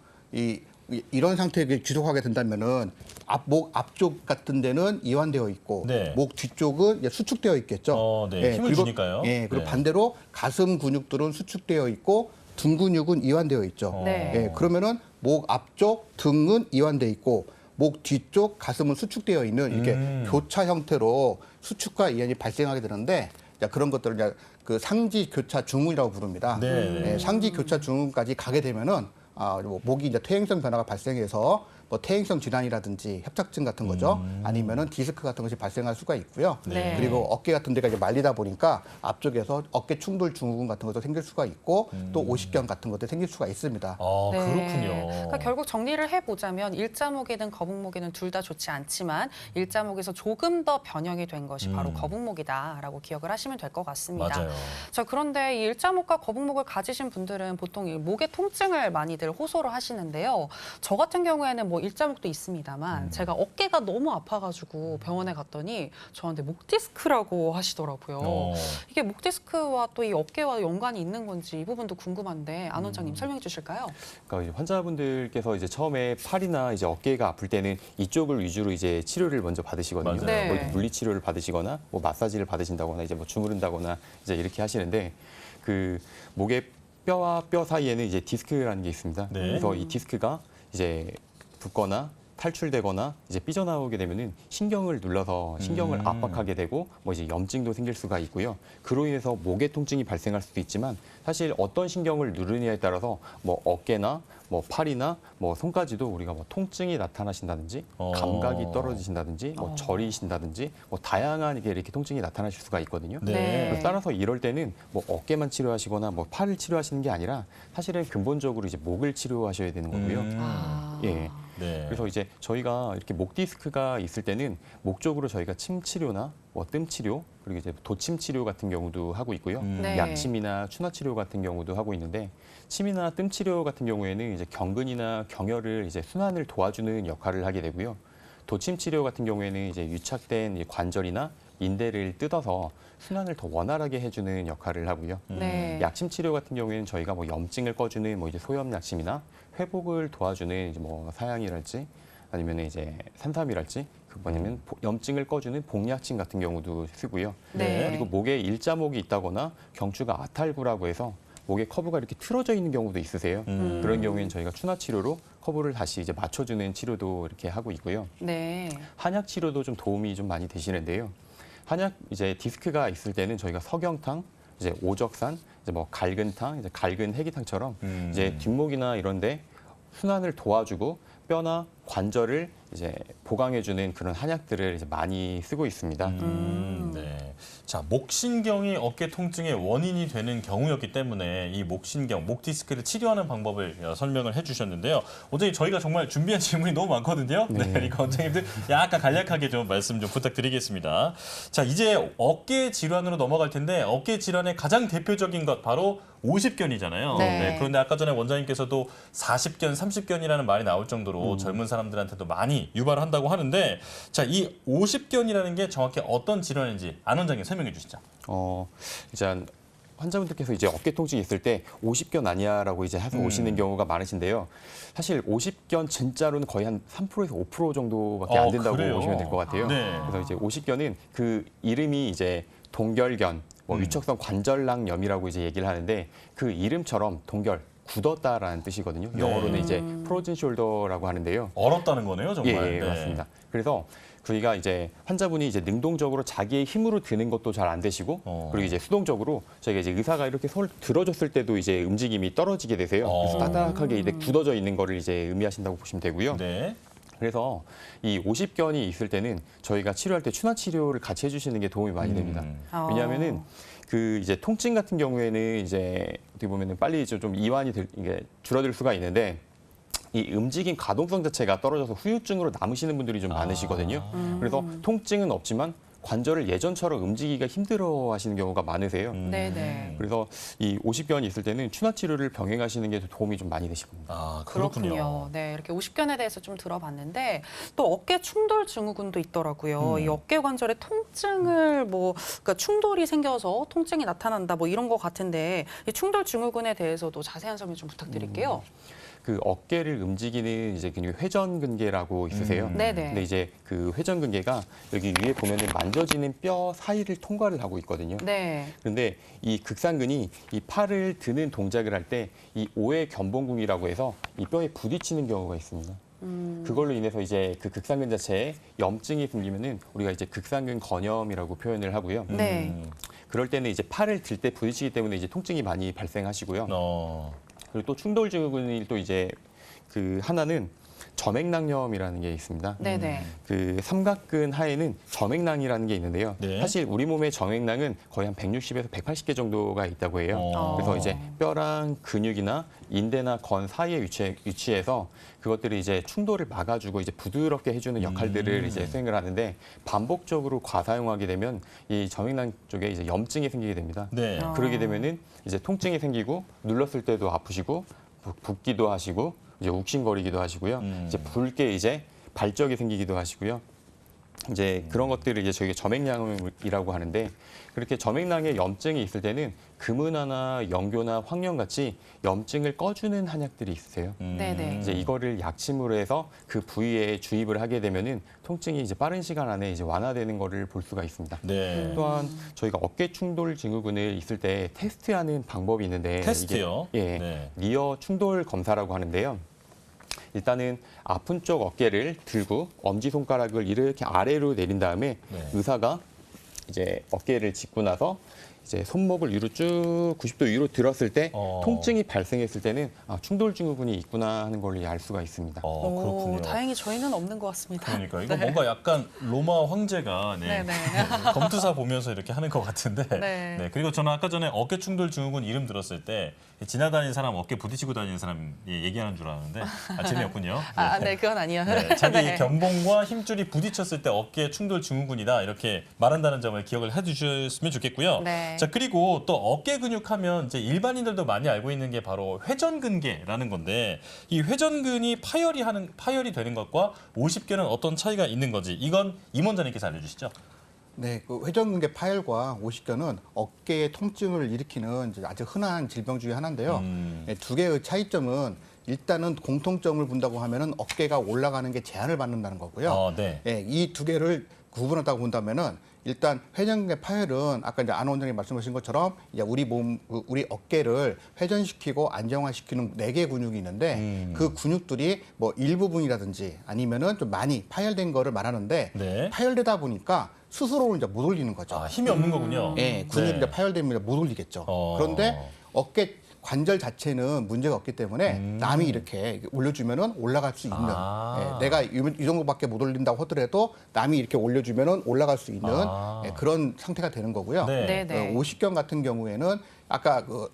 이런 상태에 지속하게 된다면은 목 앞쪽 같은 데는 이완되어 있고 네. 목 뒤쪽은 이제 수축되어 있겠죠. 네. 힘을 그리고, 주니까요. 예, 그리고 네. 반대로 가슴 근육들은 수축되어 있고 등 근육은 이완되어 있죠. 네. 예, 그러면은 목 앞쪽 등은 이완되어 있고 목 뒤쪽 가슴은 수축되어 있는 이렇게 교차 형태로 수축과 이완이 발생하게 되는데 그런 것들을 이제 그 상지 교차 증후이라고 부릅니다. 네. 상지 교차 증후까지 가게 되면은 목이 이제 퇴행성 변화가 발생해서 뭐 퇴행성 질환이라든지 협착증 같은 거죠. 아니면은 디스크 같은 것이 발생할 수가 있고요. 네. 그리고 어깨 같은 데가 이제 말리다 보니까 앞쪽에서 어깨 충돌 증후군 같은 것도 생길 수가 있고 또 오십견 같은 것도 생길 수가 있습니다. 아, 네. 그렇군요. 그러니까 결국 정리를 해보자면 일자목이든 거북목이든 둘 다 좋지 않지만 일자목에서 조금 더 변형이 된 것이 바로 거북목이다라고 기억을 하시면 될 것 같습니다. 맞아요. 자, 그런데 이 일자목과 거북목을 가지신 분들은 보통 이 목의 통증을 많이들 호소를 하시는데요. 저 같은 경우에는 뭐 일자목도 있습니다만 제가 어깨가 너무 아파가지고 병원에 갔더니 저한테 목 디스크라고 하시더라고요. 어. 이게 목 디스크와 또 이 어깨와 연관이 있는 건지 이 부분도 궁금한데 안 원장님 설명해 주실까요? 그러니까 이제 환자분들께서 이제 처음에 팔이나 이제 어깨가 아플 때는 이쪽을 위주로 이제 치료를 먼저 받으시거든요. 맞아요. 네. 뭐 물리 치료를 받으시거나 뭐 마사지를 받으신다거나 이제 뭐 주무른다거나 이제 이렇게 하시는데 그 목의 뼈와 뼈 사이에는 이제 디스크라는 게 있습니다. 네. 그래서 이 디스크가 이제 붓거나 탈출되거나 이제 삐져나오게 되면은 신경을 눌러서 신경을 압박하게 되고 뭐 이제 염증도 생길 수가 있고요. 그로 인해서 목의 통증이 발생할 수도 있지만 사실 어떤 신경을 누르느냐에 따라서 뭐 어깨나 뭐 팔이나 뭐 손까지도 우리가 뭐 통증이 나타나신다든지 감각이 떨어지신다든지 뭐 저리신다든지 뭐 다양한 게 이렇게 통증이 나타나실 수가 있거든요. 네. 그래서 따라서 이럴 때는 뭐 어깨만 치료하시거나 뭐 팔을 치료하시는 게 아니라 사실은 근본적으로 이제 목을 치료하셔야 되는 거고요. 아. 예. 네. 그래서 이제 저희가 이렇게 목 디스크가 있을 때는 목 쪽으로 저희가 침 치료나 뭐 뜸 치료 그리고 이제 도침 치료 같은 경우도 하고 있고요. 네. 약침이나 추나 치료 같은 경우도 하고 있는데 침이나 뜸 치료 같은 경우에는 이제 경근이나 경혈을 이제 순환을 도와주는 역할을 하게 되고요. 도침 치료 같은 경우에는 이제 유착된 이 관절이나 인대를 뜯어서 순환을 더 원활하게 해주는 역할을 하고요. 네. 약침 치료 같은 경우에는 저희가 뭐 염증을 꺼주는 뭐 이제 소염 약침이나 회복을 도와주는 이제 뭐 사양이랄지 아니면 이제 산삼이랄지 그 뭐냐면 염증을 꺼주는 복약침 같은 경우도 쓰고요. 네. 그리고 목에 일자목이 있다거나 경추가 아탈구라고 해서 목에 커브가 이렇게 틀어져 있는 경우도 있으세요. 그런 경우에는 저희가 추나 치료로 커브를 다시 이제 맞춰주는 치료도 이렇게 하고 있고요. 네. 한약 치료도 좀 도움이 좀 많이 되시는데요. 한약 이제 디스크가 있을 때는 저희가 석영탕, 이제 오적산, 이제 뭐 갈근탕, 이제 갈근 해기탕처럼 이제 뒷목이나 이런데 순환을 도와주고 뼈나 관절을 이제 보강해주는 그런 한약들을 이제 많이 쓰고 있습니다. 네. 자, 목신경이 어깨 통증의 원인이 되는 경우였기 때문에 이 목신경, 목 디스크를 치료하는 방법을 설명을 해주셨는데요. 원장님 저희가 정말 준비한 질문이 너무 많거든요. 네, 그러니까 원장님들 약간 간략하게 좀 말씀 좀 부탁드리겠습니다. 자, 이제 어깨 질환으로 넘어갈 텐데 어깨 질환의 가장 대표적인 것 바로 50견이잖아요. 네. 그런데 아까 전에 원장님께서도 40견, 30견이라는 말이 나올 정도로 젊은 사람들한테도 많이 유발을 한다고 하는데 자, 이 50견이라는 게 정확히 어떤 질환인지 안 원장님 설명해 주시죠. 일단 환자분들께서 이제 어깨 통증이 있을 때 50견 아니야라고 이제 해서 오시는 경우가 많으신데요. 사실 50견 진짜로는 거의 한 3%에서 5% 정도밖에 안 된다고 그래요? 보시면 될 것 같아요. 네. 그래서 이제 50견은 그 이름이 이제 동결견, 뭐 위척성 관절낭염이라고 이제 얘기를 하는데 그 이름처럼 동결 굳었다라는 뜻이거든요. 영어로는 이제 frozen shoulder라고 하는데요. 얼었다는 거네요, 정말. 예, 네. 맞습니다. 그래서 저희가 이제 환자분이 이제 능동적으로 자기의 힘으로 드는 것도 잘 안 되시고 그리고 이제 수동적으로 저희가 이제 의사가 이렇게 손을 들어줬을 때도 이제 움직임이 떨어지게 되세요. 그래서 따닥하게 이제 굳어져 있는 거를 이제 의미하신다고 보시면 되고요. 네. 그래서 이 50견이 있을 때는 저희가 치료할 때 추나 치료를 같이 해주시는 게 도움이 많이 됩니다. 왜냐하면은 그 이제 통증 같은 경우에는 이제 어떻게 보면은 빨리 좀 이완이 이게 줄어들 수가 있는데 이 움직임 가동성 자체가 떨어져서 후유증으로 남으시는 분들이 좀 많으시거든요. 그래서 통증은 없지만 관절을 예전처럼 움직이기가 힘들어 하시는 경우가 많으세요. 네네. 그래서 이 50견이 있을 때는 추나 치료를 병행하시는 게 도움이 좀 많이 되실 겁니다. 아, 그렇군요. 네, 이렇게 50견에 대해서 좀 들어봤는데 또 어깨 충돌 증후군도 있더라고요. 이 어깨 관절의 통증을 그러니까 충돌이 생겨서 통증이 나타난다 뭐 이런 것 같은데 이 충돌 증후군에 대해서도 자세한 설명 좀 부탁드릴게요. 그 어깨를 움직이는 이제 근육이 회전근개라고 있으세요. 네네. 근데 이제 그 회전근개가 여기 위에 보면은 만져지는 뼈 사이를 통과를 하고 있거든요. 네. 그런데 이 극상근이 이 팔을 드는 동작을 할 때 이 오해 견봉궁이라고 해서 이 뼈에 부딪히는 경우가 있습니다. 그걸로 인해서 이제 그 극상근 자체에 염증이 생기면은 우리가 이제 극상근 건염이라고 표현을 하고요. 네. 그럴 때는 이제 팔을 들 때 부딪히기 때문에 이제 통증이 많이 발생하시고요. 그리고 또 충돌 증후군이 또 이제 그 하나는 점액낭염이라는 게 있습니다. 네네. 그 삼각근 하에는 점액낭이라는 게 있는데요. 네. 사실 우리 몸의 점액낭은 거의 한 160에서 180개 정도가 있다고 해요. 그래서 이제 뼈랑 근육이나 인대나 건 사이에 위치해서 그것들이 이제 충돌을 막아주고 이제 부드럽게 해주는 역할들을 이제 수행을 하는데 반복적으로 과사용하게 되면 이 점액낭 쪽에 이제 염증이 생기게 됩니다. 네. 그러게 되면은 이제 통증이 생기고 눌렀을 때도 아프시고 붓기도 하시고 이제 욱신거리기도 하시고요. 이제 붉게 이제 발적이 생기기도 하시고요. 이제 그런 것들을 이제 저희가 점액낭이라고 하는데 그렇게 점액낭에 염증이 있을 때는 금은화나 영교나 황련 같이 염증을 꺼주는 한약들이 있으세요. 네네. 이제 이거를 약침으로 해서 그 부위에 주입을 하게 되면은 통증이 이제 빠른 시간 안에 이제 완화되는 거를 볼 수가 있습니다. 네. 또한 저희가 어깨 충돌 증후군을 있을 때 테스트하는 방법이 있는데 테스트요? 이게 예, 네. 리어 충돌 검사라고 하는데요. 일단은 아픈 쪽 어깨를 들고 엄지손가락을 이렇게 아래로 내린 다음에 네. 의사가 이제 어깨를 짚고 나서 이제 손목을 위로 쭉 90도 위로 들었을 때 통증이 발생했을 때는 아, 충돌 증후군이 있구나 하는 걸 알 수가 있습니다. 그렇군요. 다행히 저희는 없는 것 같습니다. 그러니까 이거 뭔가 약간 로마 황제가 네네. 검투사 보면서 이렇게 하는 것 같은데. 네. 그리고 저는 아까 전에 어깨 충돌 증후군 이름 들었을 때 지나다니는 사람 어깨 부딪히고 다니는 사람 얘기하는 줄 알았는데 재미없군요. 네, 그건 아니에요. 네, 자기 네. 견봉과 힘줄이 부딪혔을 때 어깨 충돌 증후군이다 이렇게 말한다는 점을 기억을 해주셨으면 좋겠고요. 네. 자 그리고 또 어깨 근육하면 이제 일반인들도 많이 알고 있는 게 바로 회전근개라는 건데 이 회전근이 파열이 되는 것과 50견은 어떤 차이가 있는 건지 이건 임원장님께서 알려주시죠. 네, 그 회전근개 파열과 오십견은 어깨의 통증을 일으키는 이제 아주 흔한 질병 중에 하나인데요. 네, 두 개의 차이점은 일단은 공통점을 본다고 하면은 어깨가 올라가는 게 제한을 받는다는 거고요. 네. 네, 이 두 개를 구분한다고 본다면은 일단 회전근개 파열은 아까 이제 안 원장님 말씀하신 것처럼 이제 우리 어깨를 회전시키고 안정화시키는 4개 근육이 있는데 그 근육들이 뭐 일부분이라든지 아니면은 좀 많이 파열된 거를 말하는데 네. 파열되다 보니까 스스로 이제 못 올리는 거죠. 힘이 없는 거군요. 예, 근육이 네. 이제 파열되면 못 올리겠죠. 그런데 어깨 관절 자체는 문제가 없기 때문에 남이 이렇게 올려주면은 올라갈 수 있는 내가 이 정도밖에 못 올린다고 하더라도 남이 이렇게 올려주면은 올라갈 수 있는 그런 상태가 되는 거고요. 네. 네. 오십견 같은 경우에는 아까 그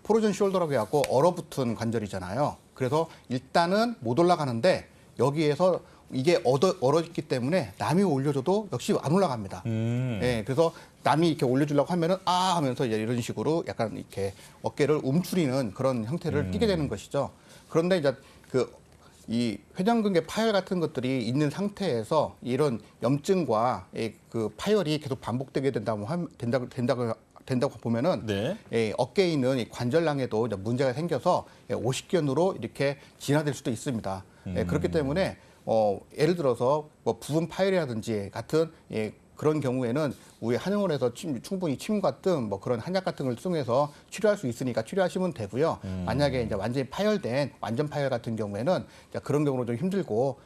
포로전 숄더라고 해갖고 얼어붙은 관절이잖아요. 그래서 일단은 못 올라가는데 여기에서 이게 얼어있기 때문에 남이 올려줘도 역시 안 올라갑니다. 예, 그래서 남이 이렇게 올려주려고 하면은 아 하면서 이런 식으로 약간 이렇게 어깨를 움츠리는 그런 형태를 띠게 되는 것이죠. 그런데 이제 이 회전근개 파열 같은 것들이 있는 상태에서 이런 염증과 그 파열이 계속 반복되게 된다고 보면은 네. 어깨에 있는 이 관절낭에도 이제 문제가 생겨서 오십견으로 이렇게 진화될 수도 있습니다. 그렇기 때문에 예를 들어서 뭐 부분 파열이라든지 같은 그런 경우에는 우리 한의원에서 충분히 침과 뜸 뭐 그런 한약 같은 걸 통해서 치료할 수 있으니까 치료하시면 되고요. 만약에 이제 완전히 파열된 완전 파열 같은 경우에는 그런 경우로 좀 힘들고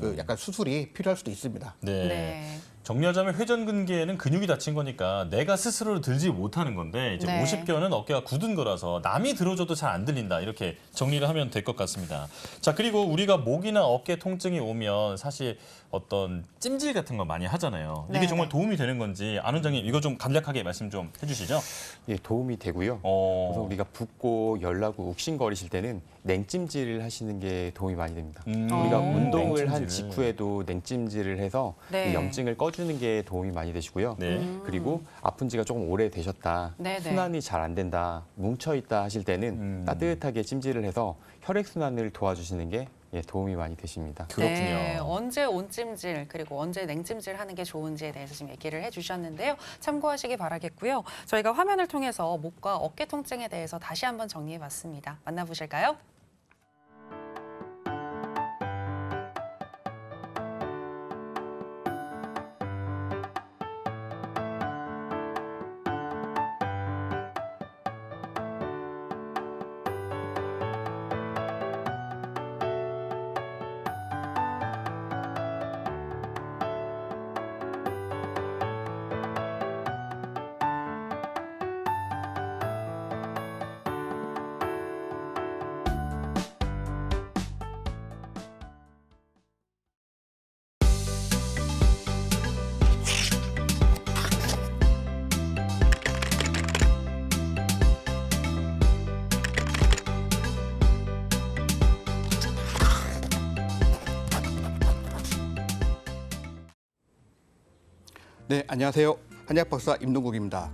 그 약간 수술이 필요할 수도 있습니다. 네. 네. 정리하자면 회전근개는 근육이 다친 거니까 내가 스스로 들지 못하는 건데 이제 네. 50견은 어깨가 굳은 거라서 남이 들어줘도 잘 안 들린다 이렇게 정리를 하면 될 것 같습니다. 자 그리고 우리가 목이나 어깨 통증이 오면 사실 어떤 찜질 같은 거 많이 하잖아요. 이게 네. 정말 도움이 되는 건지 안 원장님 이거 좀 간략하게 말씀 좀 해주시죠. 예, 도움이 되고요. 어. 그래서 우리가 붓고 열나고 욱신거리실 때는 냉찜질을 하시는 게 도움이 많이 됩니다. 우리가 운동을 한 냉찜질을. 직후에도 냉찜질을 해서 네. 이 염증을 꺼주는 게 도움이 많이 되시고요. 네. 그리고 아픈 지가 조금 오래 되셨다, 네네. 순환이 잘 안 된다, 뭉쳐있다 하실 때는 따뜻하게 찜질을 해서 혈액순환을 도와주시는 게 도움이 많이 되십니다. 그렇군요. 네, 언제 온찜질 그리고 언제 냉찜질 하는 게 좋은지에 대해서 지금 얘기를 해주셨는데요. 참고하시기 바라겠고요. 저희가 화면을 통해서 목과 어깨 통증에 대해서 다시 한번 정리해봤습니다. 만나보실까요? 네, 안녕하세요. 한의학 박사 임동국입니다.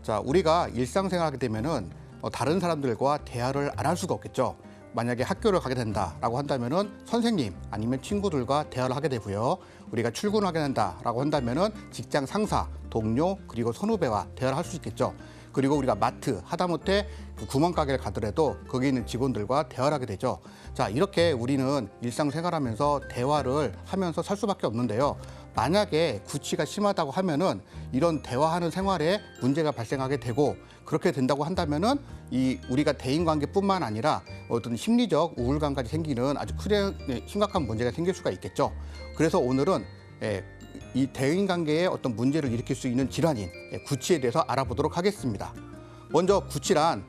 자, 우리가 일상생활하게 되면은 다른 사람들과 대화를 안 할 수가 없겠죠. 만약에 학교를 가게 된다라고 한다면은 선생님 아니면 친구들과 대화를 하게 되고요. 우리가 출근하게 된다라고 한다면은 직장 상사, 동료 그리고 선후배와 대화를 할 수 있겠죠. 그리고 우리가 마트, 하다못해 그 구멍가게를 가더라도 거기 있는 직원들과 대화를 하게 되죠. 자, 이렇게 우리는 일상생활하면서 대화를 하면서 살 수밖에 없는데요. 만약에 구취가 심하다고 하면은 이런 대화하는 생활에 문제가 발생하게 되고 그렇게 된다고 한다면은 이 우리가 대인관계뿐만 아니라 어떤 심리적 우울감까지 생기는 아주 심각한 문제가 생길 수가 있겠죠. 그래서 오늘은 이 대인관계에 어떤 문제를 일으킬 수 있는 질환인 구취에 대해서 알아보도록 하겠습니다. 먼저 구취란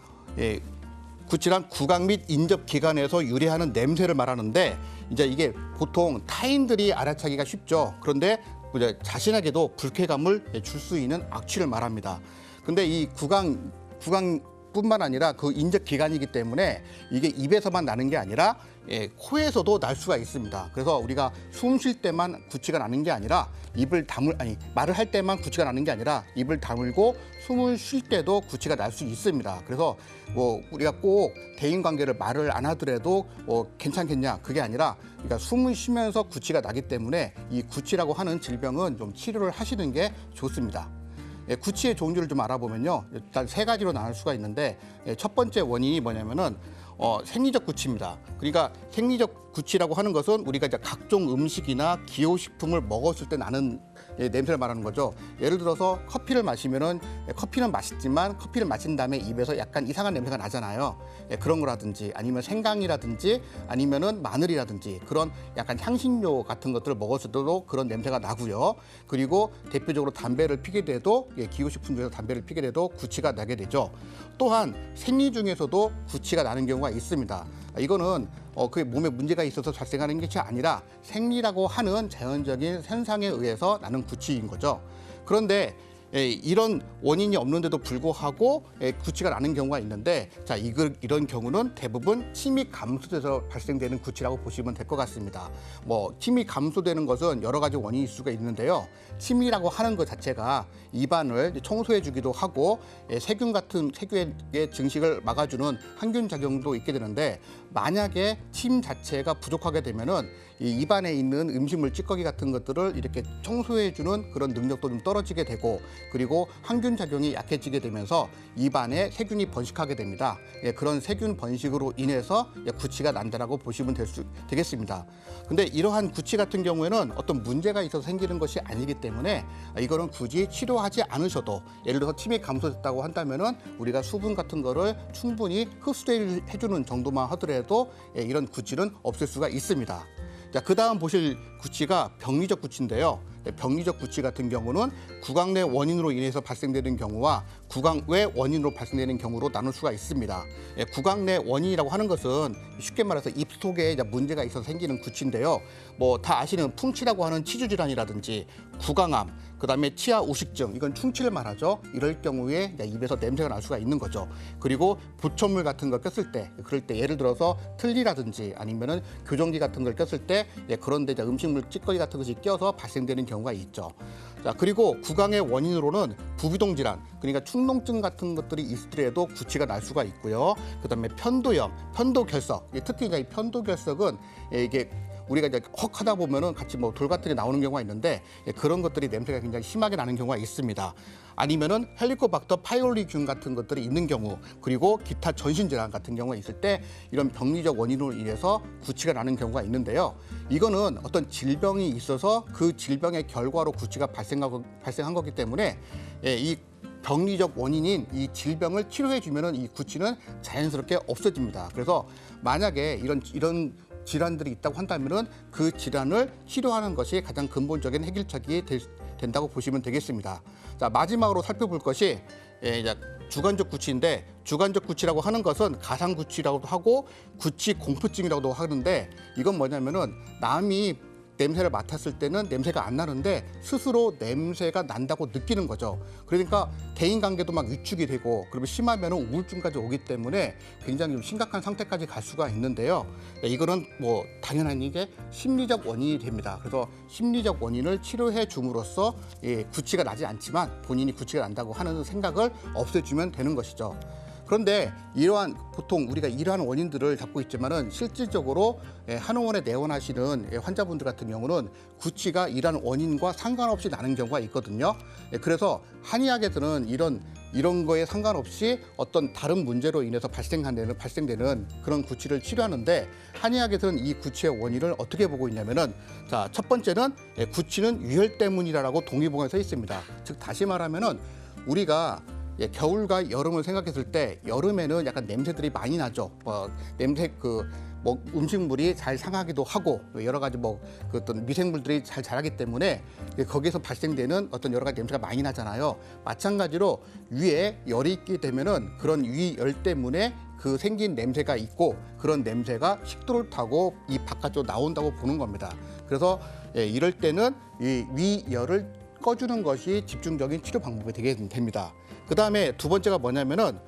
구강 및 인접 기관에서 유래하는 냄새를 말하는데 이제 이게 보통 타인들이 알아차기가 쉽죠. 그런데 자신에게도 불쾌감을 줄 수 있는 악취를 말합니다. 근데 이 구강뿐만 아니라 그 인접 기관이기 때문에 이게 입에서만 나는 게 아니라 코에서도 날 수가 있습니다. 그래서 우리가 숨 쉴 때만 구취가 나는 게 아니라 말을 할 때만 구취가 나는 게 아니라 입을 다물고 숨을 쉴 때도 구취가 날 수 있습니다. 그래서 뭐 우리가 꼭 대인 관계를 말을 안 하더라도 괜찮겠냐 그게 아니라 그러니까 숨을 쉬면서 구취가 나기 때문에 이 구취라고 하는 질병은 좀 치료를 하시는 게 좋습니다. 구취의 종류를 좀 알아보면요. 일단 세 가지로 나눌 수가 있는데 첫 번째 원인이 뭐냐면은 생리적 구취입니다. 그러니까 생리적 구취라고 하는 것은 우리가 이제 각종 음식이나 기호식품을 먹었을 때 나는 냄새를 말하는 거죠. 예를 들어서 커피를 마시면은 커피는 맛있지만 커피를 마신 다음에 입에서 약간 이상한 냄새가 나잖아요. 그런 거라든지 아니면 생강이라든지 아니면은 마늘이라든지 그런 약간 향신료 같은 것들을 먹었을 때도 그런 냄새가 나고요. 그리고 대표적으로 담배를 피게 돼도 기호식품 중에서 담배를 피게 돼도 구취가 나게 되죠. 또한 생리 중에서도 구취가 나는 경우가 있습니다. 이거는 그 몸에 문제가 있어서 발생하는 것이 아니라 생리라고 하는 자연적인 현상에 의해서 나는 구취인 거죠. 그런데 이런 원인이 없는데도 불구하고 구취가 나는 경우가 있는데 자 이런 경우는 대부분 침이 감소돼서 발생되는 구취라고 보시면 될 것 같습니다. 뭐 침이 감소되는 것은 여러 가지 원인일 수가 있는데요. 침이라고 하는 것 자체가 입안을 청소해주기도 하고 세균의 증식을 막아주는 항균 작용도 있게 되는데 만약에 침 자체가 부족하게 되면은 이 입안에 있는 음식물 찌꺼기 같은 것들을 이렇게 청소해주는 그런 능력도 좀 떨어지게 되고 그리고 항균 작용이 약해지게 되면서 입안에 세균이 번식하게 됩니다. 그런 세균 번식으로 인해서 구취가 난다라고 보시면 되겠습니다. 근데 이러한 구취 같은 경우에는 어떤 문제가 있어서 생기는 것이 아니기 때문에 이거는 굳이 치료하지 않으셔도 예를 들어서 침이 감소됐다고 한다면은 우리가 수분 같은 거를 충분히 흡수해주는 정도만 하더라도 이런 구취는 없앨 수가 있습니다. 자, 그 다음 보실 구취가 병리적 구취인데요. 병리적 구취 같은 경우는 구강 내 원인으로 인해서 발생되는 경우와 구강 외 원인으로 발생되는 경우로 나눌 수가 있습니다. 구강 내 원인이라고 하는 것은 쉽게 말해서 입 속에 문제가 있어서 생기는 구취인데요. 뭐 다 아시는 풍치라고 하는 치주 질환이라든지 구강암, 그다음에 치아 우식증, 이건 충치를 말하죠. 이럴 경우에 입에서 냄새가 날 수가 있는 거죠. 그리고 부천물 같은 걸 꼈을 때, 그럴 때 예를 들어서 틀니라든지 아니면은 교정기 같은 걸 꼈을 때 그런데 음식물 찌꺼기 같은 것이 껴서 발생되는 경우가 있죠. 자, 그리고 구강의 원인으로는 부비동 질환, 그러니까 축농증 같은 것들이 있더라도 구취가 날 수가 있고요. 그다음에 편도염, 편도결석, 특히 이 편도결석은 이게 우리가 이제 헉 하다 보면은 같이 뭐 돌 같은 게 나오는 경우가 있는데 그런 것들이 냄새가 굉장히 심하게 나는 경우가 있습니다. 아니면은 헬리코박터 파이올리균 같은 것들이 있는 경우 그리고 기타 전신 질환 같은 경우가 있을 때 이런 병리적 원인으로 인해서 구취가 나는 경우가 있는데요. 이거는 어떤 질병이 있어서 그 질병의 결과로 구취가 발생한 거기 때문에 이 병리적 원인인 이 질병을 치료해 주면은 이 구취는 자연스럽게 없어집니다. 그래서 만약에 이런 질환들이 있다고 한다면은 그 질환을 치료하는 것이 가장 근본적인 해결책이 된다고 보시면 되겠습니다. 자, 마지막으로 살펴볼 것이 주관적 구취인데 주관적 구취라고 하는 것은 가상 구취라고도 하고 구취 공포증이라고도 하는데 이건 뭐냐면은 남이 냄새를 맡았을 때는 냄새가 안 나는데 스스로 냄새가 난다고 느끼는 거죠. 그러니까 대인관계도 막 위축이 되고 그러면 심하면 우울증까지 오기 때문에 굉장히 좀 심각한 상태까지 갈 수가 있는데요. 이거는 뭐 당연한 이게 심리적 원인이 됩니다. 그래서 심리적 원인을 치료해 줌으로써 구취가 나지 않지만 본인이 구취가 난다고 하는 생각을 없애주면 되는 것이죠. 그런데 이러한 보통 우리가 이러한 원인들을 잡고 있지만은 실질적으로 한의원에 내원하시는 환자분들 같은 경우는 구취가 이러한 원인과 상관없이 나는 경우가 있거든요. 그래서 한의학에서는 이런 거에 상관없이 어떤 다른 문제로 인해서 발생되는 그런 구취를 치료하는데 한의학에서는 이 구취의 원인을 어떻게 보고 있냐면은 자, 첫 번째는 구취는 유혈 때문이라고 동의보감에 써 있습니다. 즉 다시 말하면은 우리가 겨울과 여름을 생각했을 때 여름에는 약간 냄새들이 많이 나죠. 냄새 음식물이 잘 상하기도 하고 여러 가지 그 어떤 미생물들이 잘 자라기 때문에 거기에서 발생되는 어떤 여러 가지 냄새가 많이 나잖아요. 마찬가지로 위에 열이 있게 되면은 그런 위열 때문에 그 생긴 냄새가 있고 그런 냄새가 식도를 타고 이 바깥으로 나온다고 보는 겁니다. 그래서 이럴 때는 이 위열을 꺼주는 것이 집중적인 치료 방법이 되게 됩니다. 그 다음에 두 번째가 뭐냐면은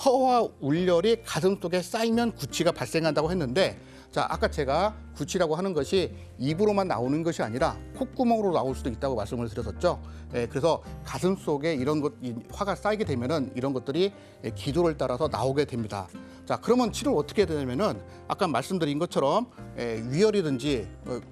허와 울열이 가슴 속에 쌓이면 구취가 발생한다고 했는데 자, 아까 제가 구취라고 하는 것이 입으로만 나오는 것이 아니라 콧구멍으로 나올 수도 있다고 말씀을 드렸었죠. 그래서 가슴 속에 이런 화가 쌓이게 되면은 이런 것들이 기도를 따라서 나오게 됩니다. 자, 그러면 치료를 어떻게 해야 되냐면은 아까 말씀드린 것처럼 위열이든지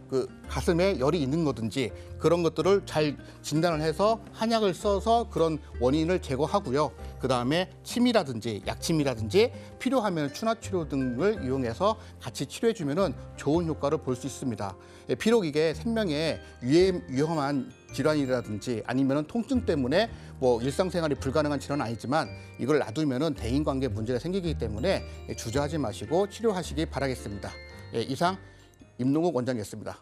그 가슴에 열이 있는 거든지 그런 것들을 잘 진단을 해서 한약을 써서 그런 원인을 제거하고요. 그 다음에 침이라든지 약침이라든지 필요하면 추나 치료 등을 이용해서 같이 치료해주면은 좋은 효과를 볼 수 있습니다. 비록 이게 생명에 위험한 질환이라든지 아니면은 통증 때문에 뭐 일상생활이 불가능한 질환은 아니지만 이걸 놔두면은 대인관계 문제가 생기기 때문에 주저하지 마시고 치료하시기 바라겠습니다. 이상 임동욱 원장이었습니다.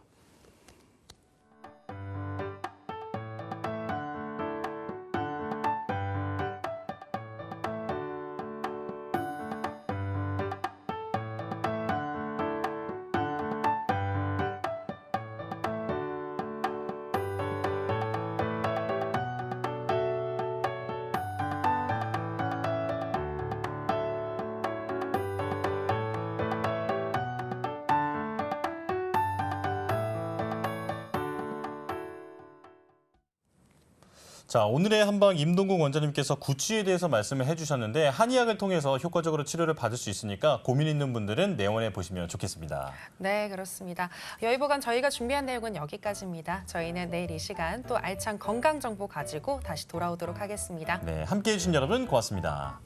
자, 오늘의 한방 임동국 원장님께서 구취에 대해서 말씀을 해주셨는데 한의학을 통해서 효과적으로 치료를 받을 수 있으니까 고민 있는 분들은 내원해 보시면 좋겠습니다. 네, 그렇습니다. 여의보건 저희가 준비한 내용은 여기까지입니다. 저희는 내일 이 시간 또 알찬 건강 정보 가지고 다시 돌아오도록 하겠습니다. 네, 함께해 주신 여러분 고맙습니다.